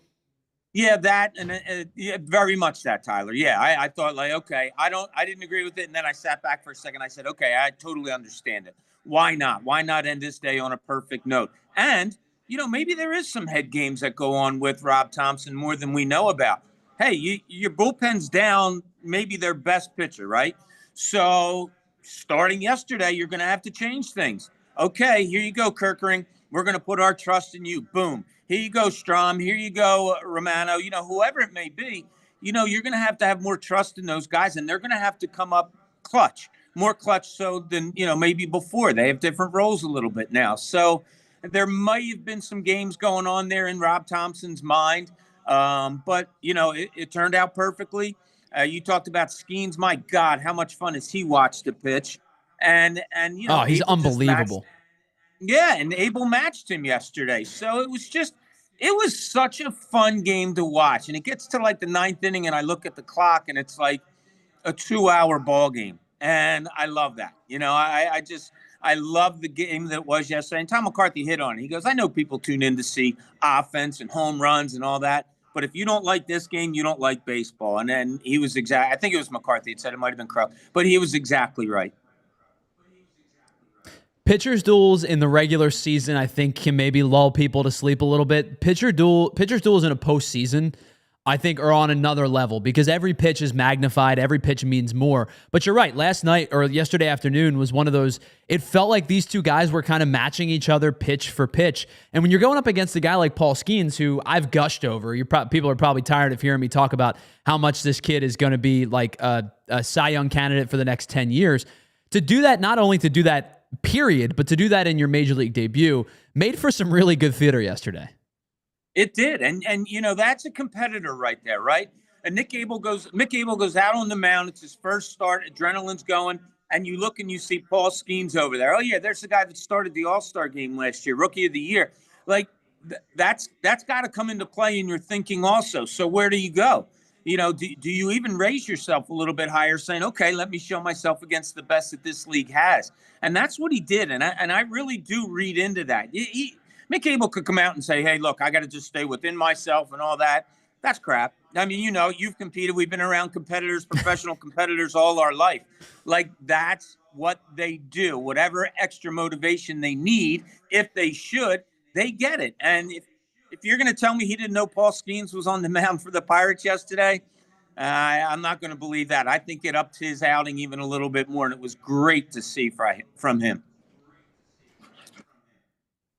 Yeah, that and yeah, very much that, Tyler. Yeah, I thought okay, I didn't agree with it, and then I sat back for a second. I said, okay, I totally understand it. Why not? Why not end this day on a perfect note? And maybe there is some head games that go on with Rob Thompson more than we know about. Hey, your bullpen's down, maybe their best pitcher, right? So starting yesterday, you're going to have to change things. Okay, here you go, Kirkering. We're going to put our trust in you. Boom. Here you go, Strom. Here you go, Romano. Whoever it may be, you're going to have more trust in those guys, and they're going to have to come up clutch, more clutch so than, maybe before. They have different roles a little bit now. So there might have been some games going on there in Rob Thompson's mind. But, it turned out perfectly. You talked about Skenes. My God, how much fun has he watched the pitch? And he's Abel unbelievable. And Abel matched him yesterday. So it was such a fun game to watch. And it gets to like the ninth inning, and I look at the clock, and it's like a 2-hour ball game. And I love that. I love the game that was yesterday. And Tom McCarthy hit on it. He goes, I know people tune in to see offense and home runs and all that. But if you don't like this game, you don't like baseball. And then he was I think it was McCarthy. It said it might have been Crow. But he was exactly right. Pitchers duels in the regular season, I think, can maybe lull people to sleep a little bit. Pitchers duels in a postseason, I think, are on another level because every pitch is magnified. Every pitch means more. But you're right. Last night or yesterday afternoon was one of those. It felt like these two guys were kind of matching each other pitch for pitch. And when you're going up against a guy like Paul Skenes, who I've gushed over, people are probably tired of hearing me talk about how much this kid is going to be like a Cy Young candidate for the next 10 years. To do that, not only to do that, period, but to do that in your major league debut made for some really good theater yesterday. It did. And that's a competitor right there, right? And Mick Abel goes out on the mound. It's his first start. Adrenaline's going. And you look and you see Paul Skenes over there. Oh, yeah, there's the guy that started the All-Star game last year, Rookie of the Year. Like, that's got to come into play in your thinking also. So where do you go? Do you even raise yourself a little bit higher saying, okay, let me show myself against the best that this league has? And that's what he did. And I really do read into that. Mick Abel could come out and say, hey, look, I got to just stay within myself and all that. That's crap. I mean, you've competed. We've been around competitors, professional competitors all our life. Like, that's what they do. Whatever extra motivation they need, if they should, they get it. And if you're going to tell me he didn't know Paul Skenes was on the mound for the Pirates yesterday, I'm not going to believe that. I think it upped his outing even a little bit more, and it was great to see from him.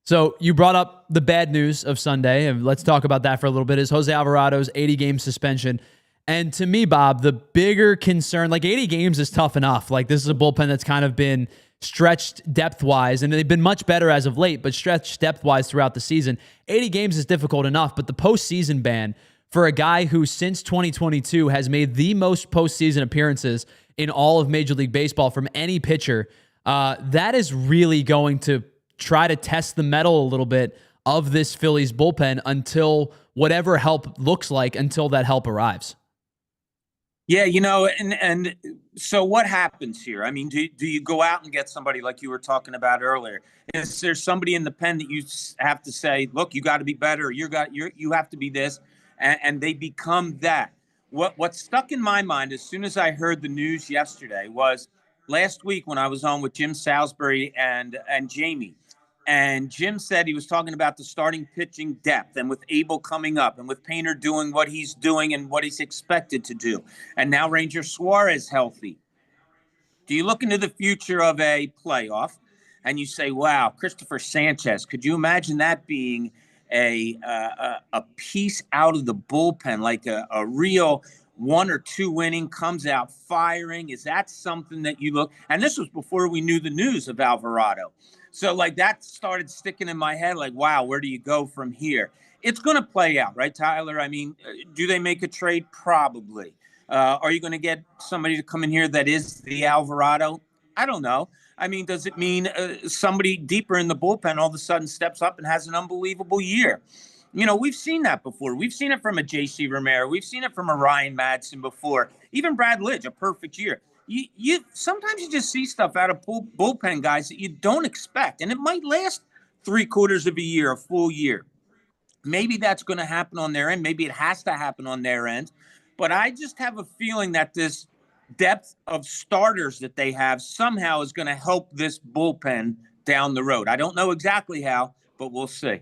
So you brought up the bad news of Sunday, and let's talk about that for a little bit, is Jose Alvarado's 80-game suspension. And to me, Bob, the bigger concern, like 80 games is tough enough. Like, this is a bullpen that's kind of been stretched depth-wise, and they've been much better as of late, but stretched depth-wise throughout the season. 80 games is difficult enough, but the postseason ban for a guy who since 2022 has made the most postseason appearances in all of Major League Baseball from any pitcher, that is really going to try to test the mettle a little bit of this Phillies bullpen until whatever help looks like, until that help arrives. Yeah, and so what happens here? I mean, do you go out and get somebody like you were talking about earlier? Is there somebody in the pen that you have to say, look, you got to be better, you have to be this, and they become that? What stuck in my mind as soon as I heard the news yesterday was last week when I was on with Jim Salisbury and Jamie. And Jim said he was talking about the starting pitching depth, and with Abel coming up, and with Painter doing what he's doing and what he's expected to do. And now Ranger Suarez healthy. Do you look into the future of a playoff and you say, wow, Christopher Sanchez, could you imagine that being a piece out of the bullpen, like a real 1 or 2 inning, comes out firing? Is that something that you look? And this was before we knew the news of Alvarado. So, like, that started sticking in my head, like, wow, where do you go from here? It's going to play out, right, Tyler? I mean, do they make a trade? Probably. Are you going to get somebody to come in here that is the Alvarado? I don't know. I mean, does it mean somebody deeper in the bullpen all of a sudden steps up and has an unbelievable year? We've seen that before. We've seen it from a J.C. Romero. We've seen it from a Ryan Madsen before. Even Brad Lidge, a perfect year. You sometimes you just see stuff out of bullpen guys that you don't expect, and it might last 3/4 of a year, a full year. Maybe that's going to happen on their end. Maybe it has to happen on their end. But I just have a feeling that this depth of starters that they have somehow is going to help this bullpen down the road. I don't know exactly how, but we'll see.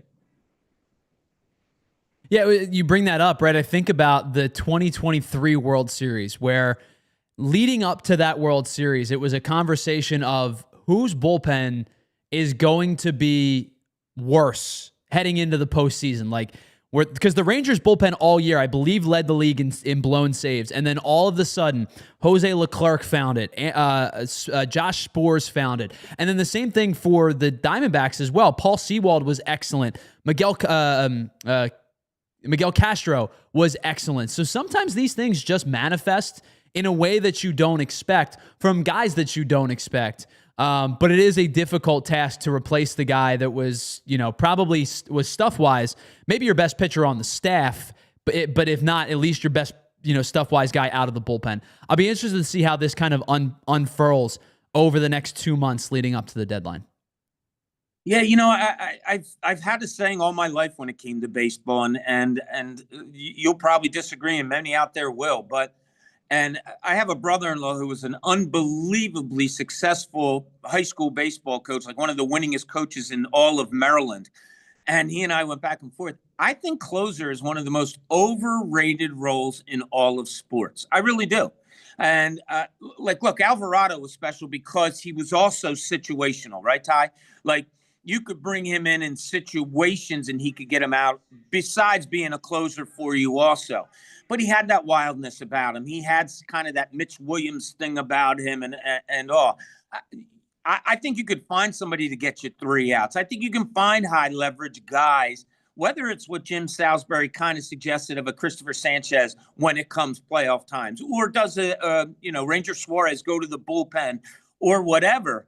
Yeah, you bring that up, right? I think about the 2023 World Series where leading up to that World Series, it was a conversation of whose bullpen is going to be worse heading into the postseason. Like, because the Rangers bullpen all year, I believe, led the league in blown saves. And then all of a sudden, Jose Leclerc found it. Josh Sborz found it. And then the same thing for the Diamondbacks as well. Paul Sewald was excellent. Miguel Castro was excellent. So sometimes these things just manifest in a way that you don't expect from guys that you don't expect. But it is a difficult task to replace the guy that was, probably was stuff-wise, maybe your best pitcher on the staff, but if not, at least your best, stuff-wise guy out of the bullpen. I'll be interested to see how this kind of unfurls over the next 2 months leading up to the deadline. Yeah, I've had a saying all my life when it came to baseball, and you'll probably disagree, and many out there will, and I have a brother-in-law who was an unbelievably successful high school baseball coach, like one of the winningest coaches in all of Maryland. And he and I went back and forth. I think closer is one of the most overrated roles in all of sports. I really do. And look, Alvarado was special because he was also situational, right, Ty? Like, you could bring him in situations and he could get him out, besides being a closer for you also. But he had that wildness about him. He had kind of that Mitch Williams thing about him and all. I think you could find somebody to get you 3 outs. I think you can find high leverage guys, whether it's what Jim Salisbury kind of suggested of a Christopher Sanchez when it comes playoff times, or does Ranger Suarez go to the bullpen or whatever.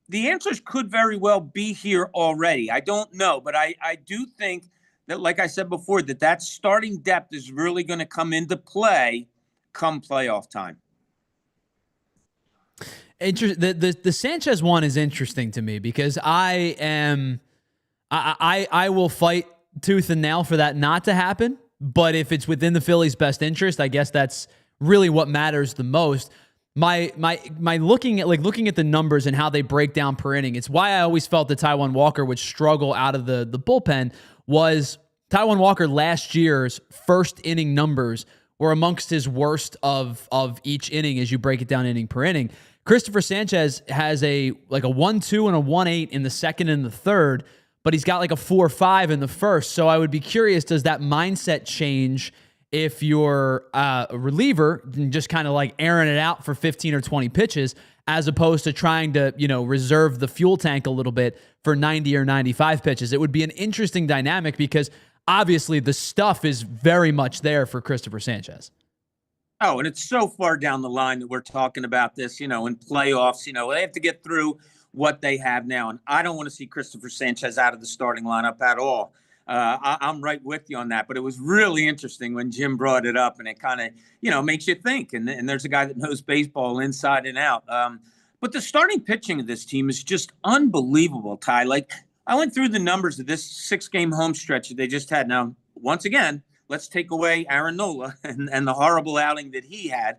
The answers could very well be here already. I don't know, but I do think that, like I said before, that starting depth is really going to come into play come playoff time. The Sanchez one is interesting to me because I will fight tooth and nail for that not to happen. But if it's within the Phillies' best interest, I guess that's really what matters the most. My looking at the numbers and how they break down per inning, it's why I always felt that Taijuan Walker would struggle out of the bullpen. Was Taijuan Walker last year's first inning numbers were amongst his worst of each inning as you break it down inning per inning. Christopher Sanchez has a 1-2 and a 1-8 in the second and the third, but he's got like a 4-5 in the first. So I would be curious, does that mindset change if you're a reliever and just kind of like airing it out for 15 or 20 pitches, as opposed to trying to, reserve the fuel tank a little bit for 90 or 95 pitches? It would be an interesting dynamic because obviously the stuff is very much there for Christopher Sanchez. Oh, and it's so far down the line that we're talking about this, in playoffs. They have to get through what they have now. And I don't want to see Christopher Sanchez out of the starting lineup at all. I'm right with you on that. But it was really interesting when Jim brought it up, and it kind of, makes you think. And there's a guy that knows baseball inside and out. But the starting pitching of this team is just unbelievable, Ty. Like, I went through the numbers of this 6-game home stretch that they just had. Now, once again, let's take away Aaron Nola and the horrible outing that he had.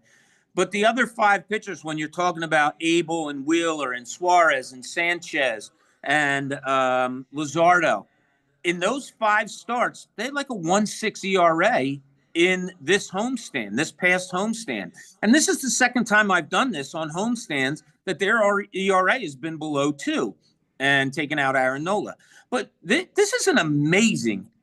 But the other 5 pitchers, when you're talking about Abel and Wheeler and Suarez and Sanchez and Luzardo, in those 5 starts, they had like a 1.6 ERA in this homestand, this past homestand. And this is the second time I've done this on homestands that their ERA has been below 2 and taken out Aaron Nola. But this is an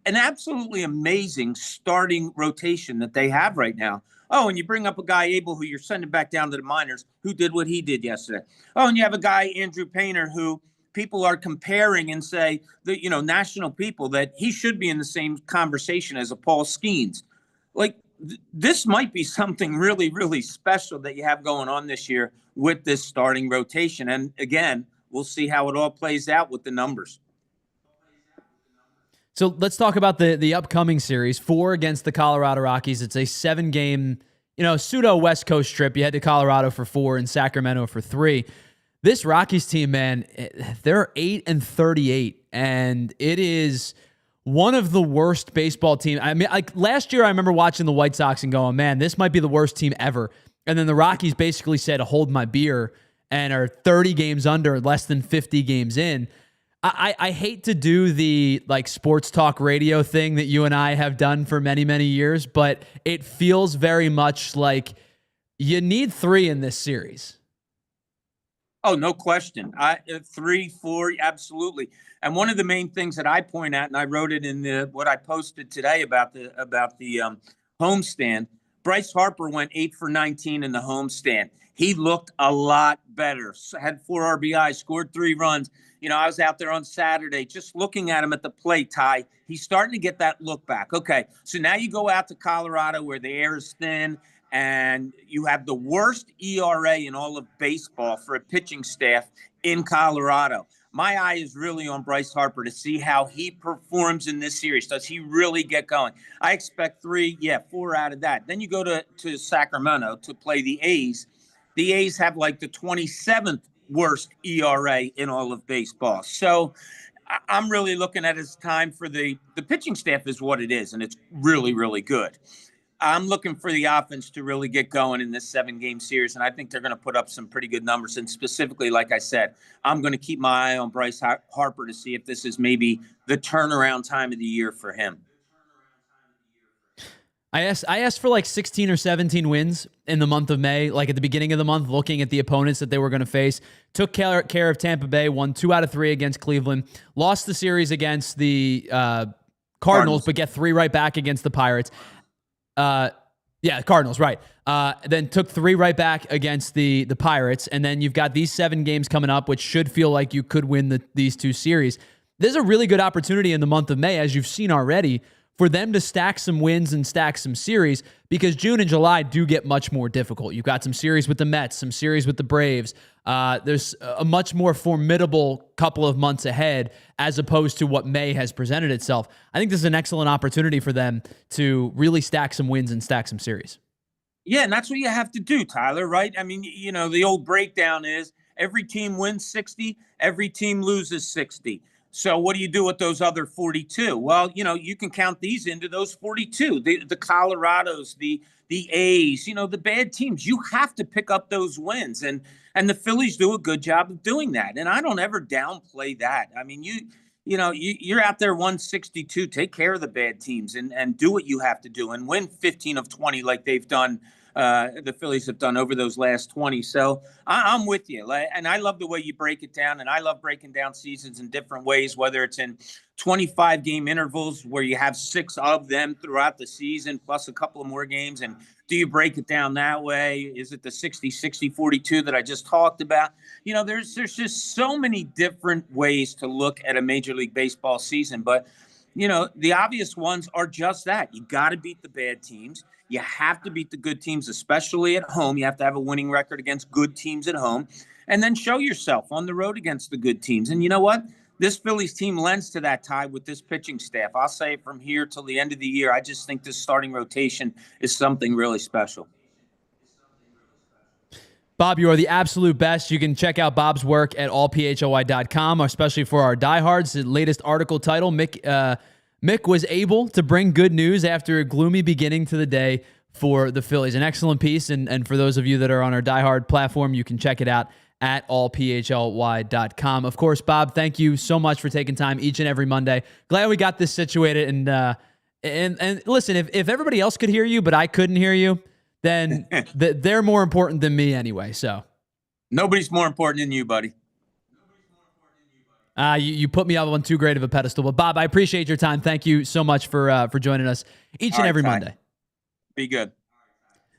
absolutely amazing starting rotation that they have right now. Oh, and you bring up a guy, Abel, who you're sending back down to the minors, who did what he did yesterday. Oh, and you have a guy, Andrew Painter, who people are comparing and say that, national people, that he should be in the same conversation as a Paul Skenes. Like, this might be something really, really special that you have going on this year with this starting rotation. And again, we'll see how it all plays out with the numbers. So let's talk about the upcoming series, 4 against the Colorado Rockies. It's a 7-game, pseudo West Coast trip. You head to Colorado for 4 and Sacramento for 3. This Rockies team, man, they're 8-38, and it is one of the worst baseball teams. I mean, like last year, I remember watching the White Sox and going, man, this might be the worst team ever. And then the Rockies basically said, hold my beer, and are 30 games under, less than 50 games in. I hate to do the sports talk radio thing that you and I have done for many, many years, but it feels very much like you need 3 in this series. Oh, no question. 3, 4, absolutely. And one of the main things that I point out, and I wrote it in what I posted today about the homestand. Bryce Harper went 8 for 19 in the homestand. He looked a lot better. Had 4 RBIs, scored 3 runs. I was out there on Saturday just looking at him at the plate, Ty. He's starting to get that look back. Okay, so now you go out to Colorado where the air is thin and you have the worst ERA in all of baseball for a pitching staff in Colorado. My eye is really on Bryce Harper to see how he performs in this series. Does he really get going? I expect 3, 4 out of that. Then you go to Sacramento to play the A's. The A's have like the 27th worst ERA in all of baseball. So I'm really looking at his time for the pitching staff is what it is, and it's really, really good. I'm looking for the offense to really get going in this 7-game series, and I think they're going to put up some pretty good numbers. And specifically, like I said, I'm going to keep my eye on Bryce Harper to see if this is maybe the turnaround time of the year for him. I asked for like 16 or 17 wins in the month of May, like at the beginning of the month, looking at the opponents that they were going to face. Took care of Tampa Bay, won 2 out of 3 against Cleveland, lost the series against the Cardinals, but get 3 right back against the Pirates. Cardinals, right. Then took 3 right back against the Pirates, and then you've got these 7 games coming up, which should feel like you could win these 2 series. There's a really good opportunity in the month of May, as you've seen already, for them to stack some wins and stack some series, because June and July do get much more difficult. You've got some series with the Mets, some series with the Braves. There's a much more formidable couple of months ahead as opposed to what May has presented itself. I think this is an excellent opportunity for them to really stack some wins and stack some series. Yeah, and that's what you have to do, Tyler, right? I mean, the old breakdown is every team wins 60, every team loses 60. So what do you do with those other 42? Well, you can count these into those 42. The Colorados, the A's, the bad teams. You have to pick up those wins, and the Phillies do a good job of doing that. And I don't ever downplay that. I mean, you're out there 162. Take care of the bad teams and do what you have to do and win 15 of 20 like they've done. The Phillies have done over those last 20. So I'm with you. And I love the way you break it down. And I love breaking down seasons in different ways, whether it's in 25-game intervals where you have 6 of them throughout the season, plus a couple of more games. And do you break it down that way? Is it the 60, 60, 42 that I just talked about? There's just so many different ways to look at a Major League Baseball season. But, the obvious ones are just that. You got to beat the bad teams. You have to beat the good teams, especially at home. You have to have a winning record against good teams at home, and then show yourself on the road against the good teams. And you know what? This Phillies team lends to that, tie with this pitching staff. I'll say it from here till the end of the year. I just think this starting rotation is something really special. Bob, you are the absolute best. You can check out Bob's work at allphly.com, especially for our diehards. The latest article title, Mick was able to bring good news after a gloomy beginning to the day for the Phillies. An excellent piece, and for those of you that are on our diehard platform, you can check it out at allphly.com. Of course, Bob, thank you so much for taking time each and every Monday. Glad we got this situated. And listen, if everybody else could hear you, but I couldn't hear you, then they're more important than me anyway. So nobody's more important than you, buddy. You put me up on too great of a pedestal. But Bob, I appreciate your time. Thank you so much for joining us each and every Monday. Be good.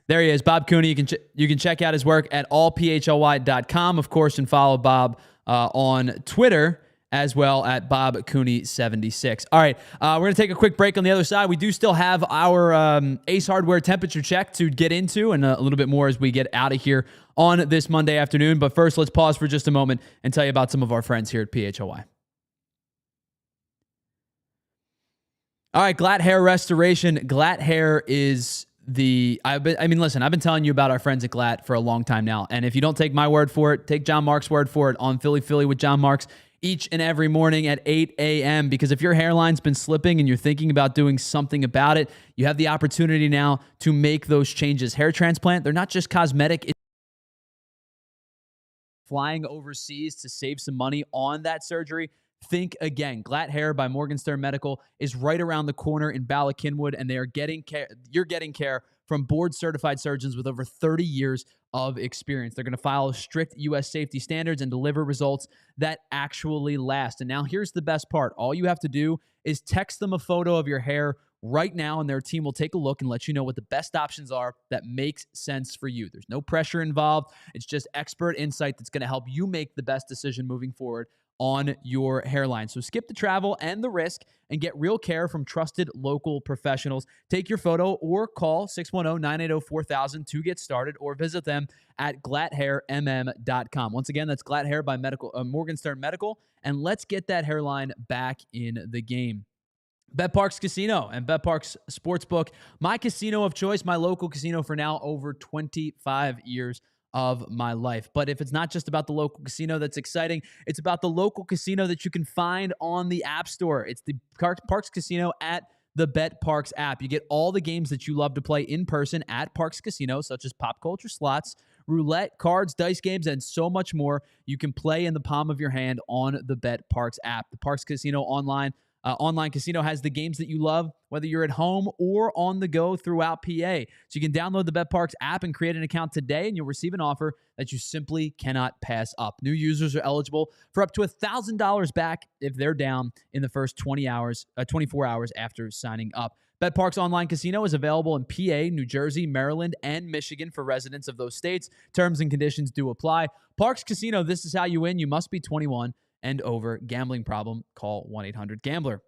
There he is, Bob Cooney. You can check out his work at allphly.com, of course, and follow Bob on Twitter as well at Bob Cooney 76. All right, we're going to take a quick break on the other side. We do still have our Ace Hardware temperature check to get into, and a little bit more as we get out of here on this Monday afternoon. But first, let's pause for just a moment and tell you about some of our friends here at PHLY. All right, GLAT Hair Restoration. GLAT Hair is I've been telling you about our friends at GLAT for a long time now. And if you don't take my word for it, take John Mark's word for it on Philly with John Marks each and every morning at 8 a.m. Because if your hairline's been slipping and you're thinking about doing something about it, you have the opportunity now to make those changes. Hair transplant, they're not just cosmetic. It's flying overseas to save some money on that surgery. Think again. GLAT Hair by Morgan Stern Medical is right around the corner in Bala Cynwyd, and they are getting care. You're getting care from board-certified surgeons with over 30 years of experience. They're going to follow strict U.S. safety standards and deliver results that actually last. And now here's the best part. All you have to do is text them a photo of your hair right now, and their team will take a look and let you know what the best options are that makes sense for you. There's no pressure involved. It's just expert insight that's going to help you make the best decision moving forward on your hairline. So skip the travel and the risk and get real care from trusted local professionals. Take your photo or call 610-980-4000 to get started, or visit them at glathairmm.com. Once again, that's GLAT HAIR by Morgenstern Medical, and let's get that hairline back in the game. BetParx Casino and BetParx Sportsbook, my casino of choice, my local casino for now over 25 years of my life. But if it's not just about the local casino that's exciting, it's about the local casino that you can find on the App Store. It's the Parx Casino at the BetParx app. You get all the games that you love to play in person at Parx Casino, such as pop culture slots, roulette, cards, dice games, and so much more. You can play in the palm of your hand on the BetParx app. The Parx Casino online casino has the games that you love, whether you're at home or on the go throughout PA. So you can download the BetParx app and create an account today, and you'll receive an offer that you simply cannot pass up. New users are eligible for up to $1,000 back if they're down in the first 24 hours after signing up. BetParx Online Casino is available in PA, New Jersey, Maryland, and Michigan for residents of those states. Terms and conditions do apply. Parx Casino, this is how you win. You must be 21 and over. Gambling problem, call 1-800-GAMBLER.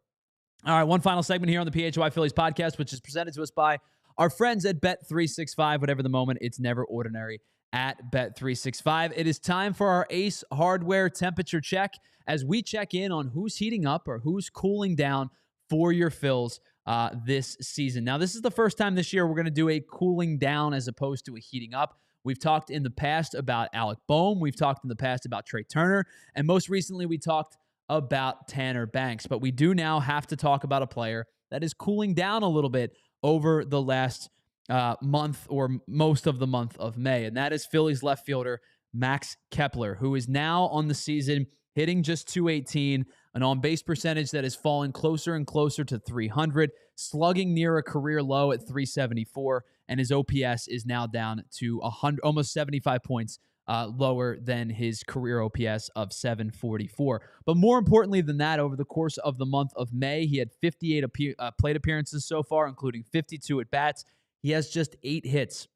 All right, one final segment here on the PHLY Phillies podcast, which is presented to us by our friends at Bet365. Whatever the moment, it's never ordinary at Bet365. It is time for our Ace Hardware temperature check as we check in on who's heating up or who's cooling down for your Phils this season. Now, this is the first time this year we're going to do a cooling down as opposed to a heating up. We've talked in the past about Alec Boehm. We've talked in the past about Trey Turner. And most recently, we talked about Tanner Banks. But we do now have to talk about a player that is cooling down a little bit over the last month or most of the month of May. And that is Phillies left fielder Max Kepler, who is now on the season hitting just .218, an on-base percentage that has fallen closer and closer to 300, slugging near a career low at 374, and his OPS is now down to almost 75 points lower than his career OPS of 744. But more importantly than that, over the course of the month of May, he had 58 plate appearances so far, including 52 at-bats. He has just 8 hits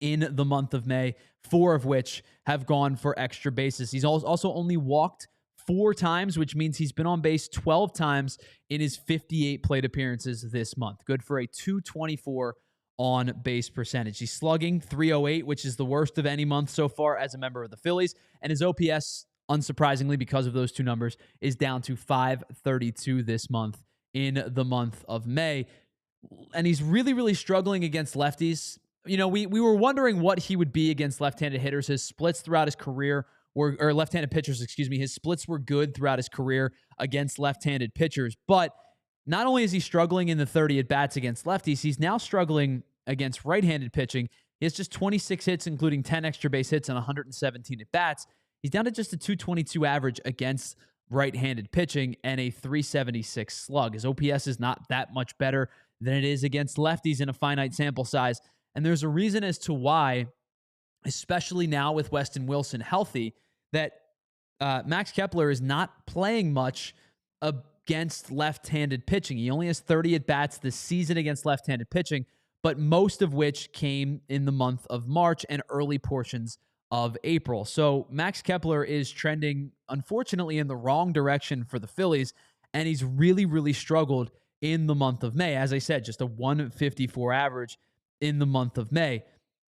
in the month of May, 4 of which have gone for extra bases. He's also only walked 4 times, which means he's been on base 12 times in his 58 plate appearances this month. Good for a .224 on base percentage. He's slugging .308, which is the worst of any month so far as a member of the Phillies. And his OPS, unsurprisingly, because of those two numbers, is down to .532 this month in the month of May. And he's really, really struggling against lefties. You know, we were wondering what he would be against left-handed hitters. His splits throughout his career or left-handed pitchers, excuse me. His splits were good throughout his career against left-handed pitchers. But not only is he struggling in the 30 at-bats against lefties, he's now struggling against right-handed pitching. He has just 26 hits, including 10 extra base hits and 117 at-bats. He's down to just a .222 average against right-handed pitching and a .376 slug. His OPS is not that much better than it is against lefties in a finite sample size. And there's a reason as to why, especially now with Weston Wilson healthy, that Max Kepler is not playing much against left-handed pitching. He only has 30 at-bats this season against left-handed pitching, but most of which came in the month of March and early portions of April. So Max Kepler is trending, unfortunately, in the wrong direction for the Phillies, and he's really, really struggled in the month of May. As I said, just a 154 average in the month of May.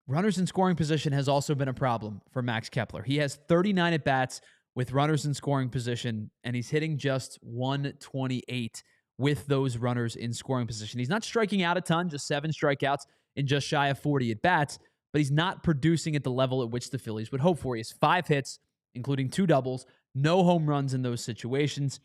Runners in scoring position has also been a problem for Max Kepler. He has 39 at-bats with runners in scoring position, and he's hitting just 128 with those runners in scoring position. He's not striking out a ton, just 7 strikeouts in just shy of 40 at-bats, but he's not producing at the level at which the Phillies would hope for. He has 5 hits, including 2 doubles, no home runs in those situations,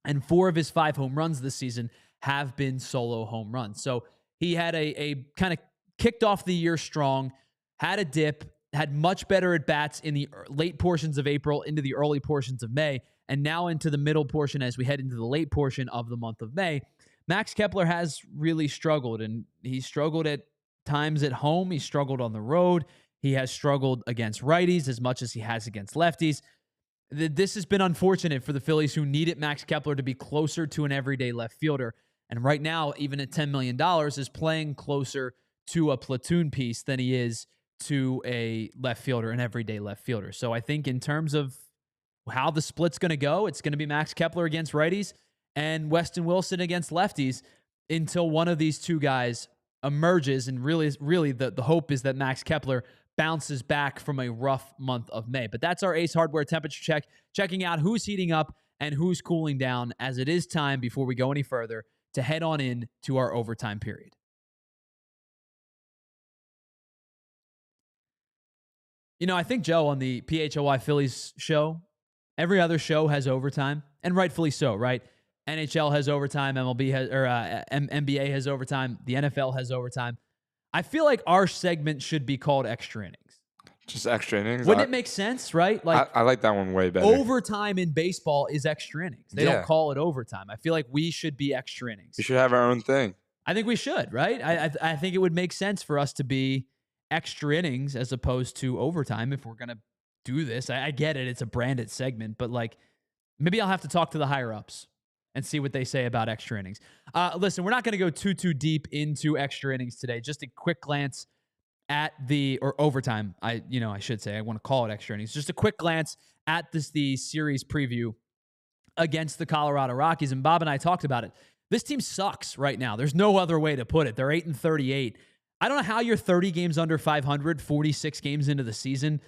and 4 of his 5 home runs this season have been solo home runs. So he had a kind of kicked off the year strong, had a dip, had much better at-bats in the late portions of April into the early portions of May, and now into the middle portion as we head into the late portion of the month of May. Max Kepler has really struggled, and he struggled at times at home. He struggled on the road. He has struggled against righties as much as he has against lefties. This has been unfortunate for the Phillies, who needed Max Kepler to be closer to an everyday left fielder. And right now, even at $10 million, is playing closer to a platoon piece than he is to a left fielder, an everyday left fielder. So I think in terms of how the split's going to go, it's going to be Max Kepler against righties and Weston Wilson against lefties until one of these two guys emerges. And really the hope is that Max Kepler bounces back from a rough month of May. But that's our Ace Hardware temperature check, checking out who's heating up and who's cooling down, as it is time, before we go any further, to head on in to our overtime period. You know, I think, Joe, on the PHLY Phillies show, every other show has overtime, and rightfully so, right? NHL has overtime, MLB has, or NBA has overtime, the NFL has overtime. I feel like our segment should be called Extra Innings. Just extra innings? Wouldn't it make sense, right? Like, I like that one way better. Overtime in baseball is extra innings. They don't call it overtime. I feel like we should be extra innings. We should have our own thing. I think we should, right? I think it would make sense for us to be extra innings as opposed to overtime if we're going to do this. I get it. It's a branded segment, but like, maybe I'll have to talk to the higher ups and see what they say about extra innings. Listen, we're not going to go too deep into extra innings today. Just a quick glance at or overtime. I should say, I want to call it extra innings. Just a quick glance at the series preview against the Colorado Rockies. And Bob and I talked about it. This team sucks right now. There's no other way to put it. They're 8-38. I don't know how you're 30 games under 500, 46 games into the season,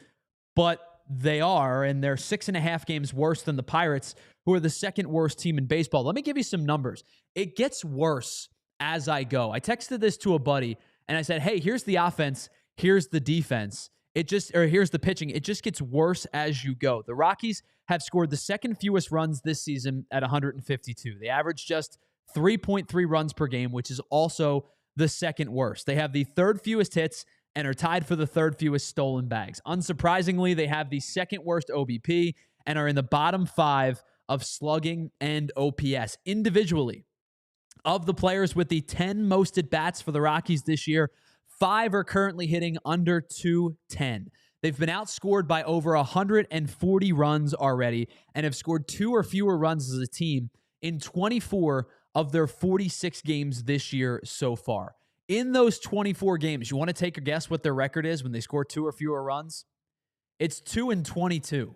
but they are, and they're 6.5 games worse than the Pirates, who are the second worst team in baseball. Let me give you some numbers. It gets worse as I go. I texted this to a buddy, and I said, hey, here's the offense, here's the defense. Here's the pitching. It just gets worse as you go. The Rockies have scored the second fewest runs this season at 152. They average just 3.3 runs per game, which is also the second worst. They have the third fewest hits and are tied for the third fewest stolen bags. Unsurprisingly, they have the second worst OBP and are in the bottom 5 of slugging and OPS. Individually, of the players with the 10 most at-bats for the Rockies this year, 5 are currently hitting under 210. They've been outscored by over 140 runs already and have scored 2 or fewer runs as a team in 24 of their 46 games this year so far. In those 24 games, you want to take a guess what their record is when they score 2 or fewer runs? It's 2-22.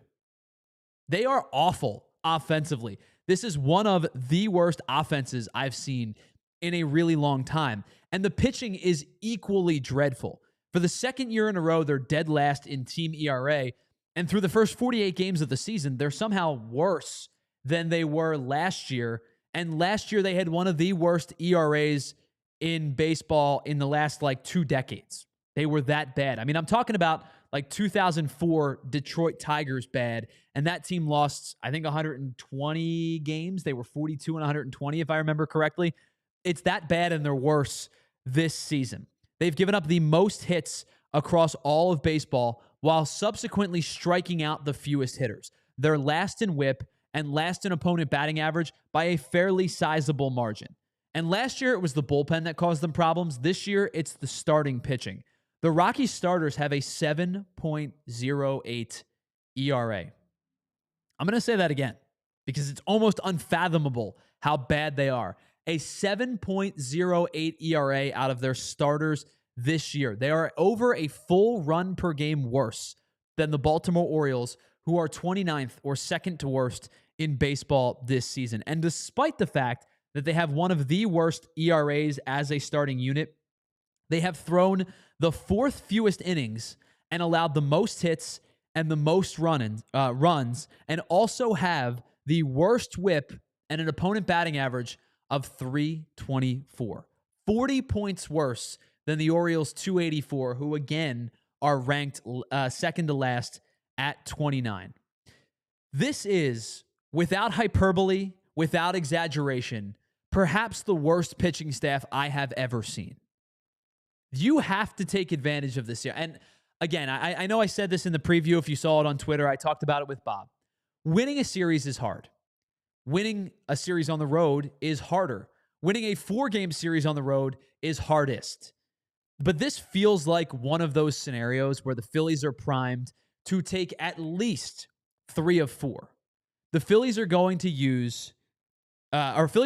They are awful offensively. This is one of the worst offenses I've seen in a really long time. And the pitching is equally dreadful. For the second year in a row, they're dead last in team ERA. And through the first 48 games of the season, they're somehow worse than they were last year. And last year, they had one of the worst ERAs in baseball in the last 2 decades. They were that bad. I mean, I'm talking about 2004 Detroit Tigers bad, and that team lost, I think, 120 games. They were 42 and 120, if I remember correctly. It's that bad, and they're worse this season. They've given up the most hits across all of baseball while subsequently striking out the fewest hitters. They're last in WHIP and last in opponent batting average by a fairly sizable margin. And last year, it was the bullpen that caused them problems. This year, it's the starting pitching. The Rockies starters have a 7.08 ERA. I'm going to say that again because it's almost unfathomable how bad they are. A 7.08 ERA out of their starters this year. They are over a full run per game worse than the Baltimore Orioles, who are 29th or second to worst in baseball this season. And despite the fact that they have one of the worst ERAs as a starting unit, they have thrown the 4th fewest innings and allowed the most hits and the most runs, and also have the worst WHIP and an opponent batting average of 324. 40 points worse than the Orioles 284, who again are ranked second to last at 29. This is, without hyperbole, without exaggeration, perhaps the worst pitching staff I have ever seen. You have to take advantage of this here. And again, I know I said this in the preview. If you saw it on Twitter, I talked about it with Bob. Winning a series is hard. Winning a series on the road is harder. Winning a 4-game series on the road is hardest. But this feels like one of those scenarios where the Phillies are primed to take at least 3 of 4. The Phillies are going to Phillies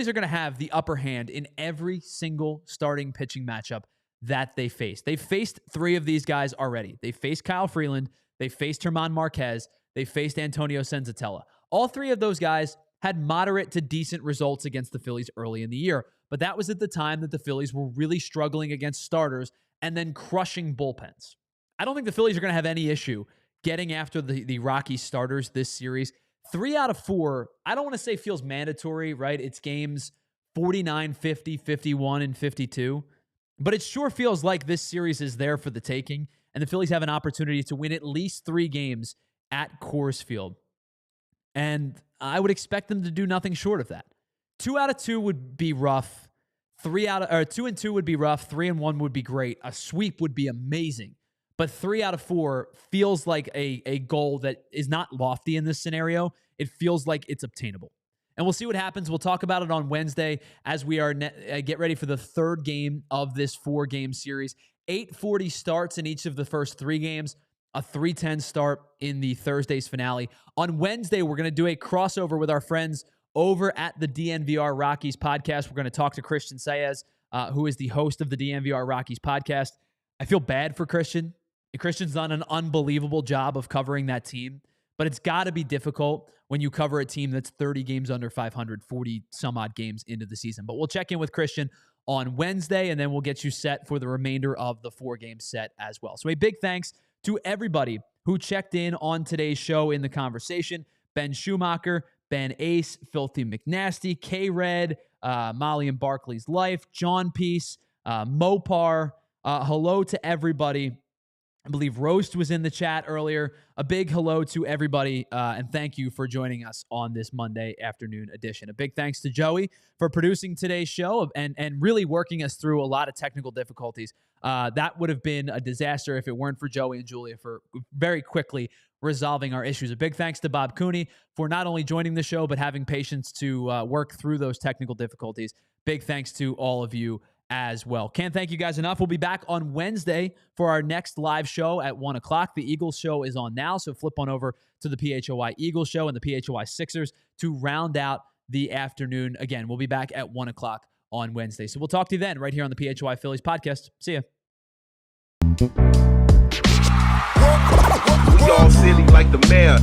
are going to have the upper hand in every single starting pitching matchup that they face. They've faced 3 of these guys already. They faced Kyle Freeland. They faced German Marquez. They faced Antonio Senzatella. All 3 of those guys had moderate to decent results against the Phillies early in the year, but that was at the time that the Phillies were really struggling against starters and then crushing bullpens. I don't think the Phillies are going to have any issue getting after the Rockies starters this series. 3 out of 4, I don't want to say feels mandatory, right? It's games 49, 50, 51, and 52. But it sure feels like this series is there for the taking, and the Phillies have an opportunity to win at least 3 games at Coors Field. And I would expect them to do nothing short of that. 2 out of 2 would be rough. 2 and 2 would be rough. 3 and 1 would be great. A sweep would be amazing. But 3 out of 4 feels like a goal that is not lofty in this scenario. It feels like it's obtainable. And we'll see what happens. We'll talk about it on Wednesday as we are get ready for the 3rd game of this 4-game series. 8:40 starts in each of the first 3 games, a 3:10 start in the Thursday's finale. On Wednesday, we're going to do a crossover with our friends over at the DNVR Rockies podcast. We're going to talk to Christian Saez, who is the host of the DNVR Rockies podcast. I feel bad for Christian. Christian's done an unbelievable job of covering that team, but it's got to be difficult when you cover a team that's 30 games under 500, 40 some odd games into the season. But we'll check in with Christian on Wednesday, and then we'll get you set for the remainder of the 4-game set as well. So a big thanks to everybody who checked in on today's show in the conversation. Ben Schumacher, Ben Ace, Filthy McNasty, K-Red, Molly and Barkley's Life, John Peace, Mopar. Hello to everybody. I believe Roast was in the chat earlier. A big hello to everybody, and thank you for joining us on this Monday afternoon edition. A big thanks to Joey for producing today's show and really working us through a lot of technical difficulties. That would have been a disaster if it weren't for Joey and Julia for very quickly resolving our issues. A big thanks to Bob Cooney for not only joining the show, but having patience to work through those technical difficulties. Big thanks to all of you as well. Can't thank you guys enough. We'll be back on Wednesday for our next live show at 1 o'clock. The Eagles show is on now, so flip on over to the PHLY Eagles show and the PHLY Sixers to round out the afternoon. Again, we'll be back at 1 o'clock on Wednesday. So we'll talk to you then right here on the PHLY Phillies podcast. See ya. We all silly like the mayor.